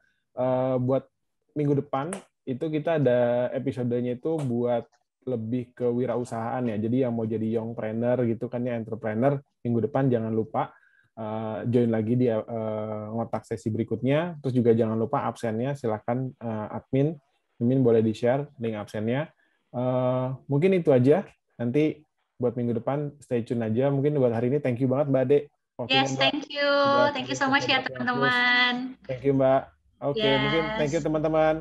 [SPEAKER 1] Buat minggu depan itu kita ada episodenya itu buat lebih ke wirausahaan ya. Jadi yang mau jadi youngpreneur gitu kan ya, entrepreneur, minggu depan jangan lupa join lagi di ngotak sesi berikutnya. Terus juga jangan lupa absennya, silakan admin boleh di-share link absennya. Mungkin itu aja. Nanti buat minggu depan stay tune aja. Mungkin buat hari ini thank you banget Mbak Ade.
[SPEAKER 2] Yes,
[SPEAKER 1] Mbak.
[SPEAKER 2] thank you. Thank you so much ya teman-teman.
[SPEAKER 1] Thank you Mbak. Oke, mungkin thank you
[SPEAKER 2] Yes.
[SPEAKER 1] teman-teman.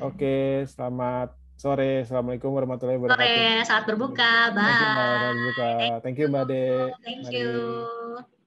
[SPEAKER 1] Oke, selamat sore. Assalamualaikum warahmatullahi wabarakatuh.
[SPEAKER 2] Sore, saat berbuka. Bye.
[SPEAKER 1] Thank you Mbak, saat berbuka. Thank you Mbak Ade.
[SPEAKER 2] Thank
[SPEAKER 1] Mari.
[SPEAKER 2] you.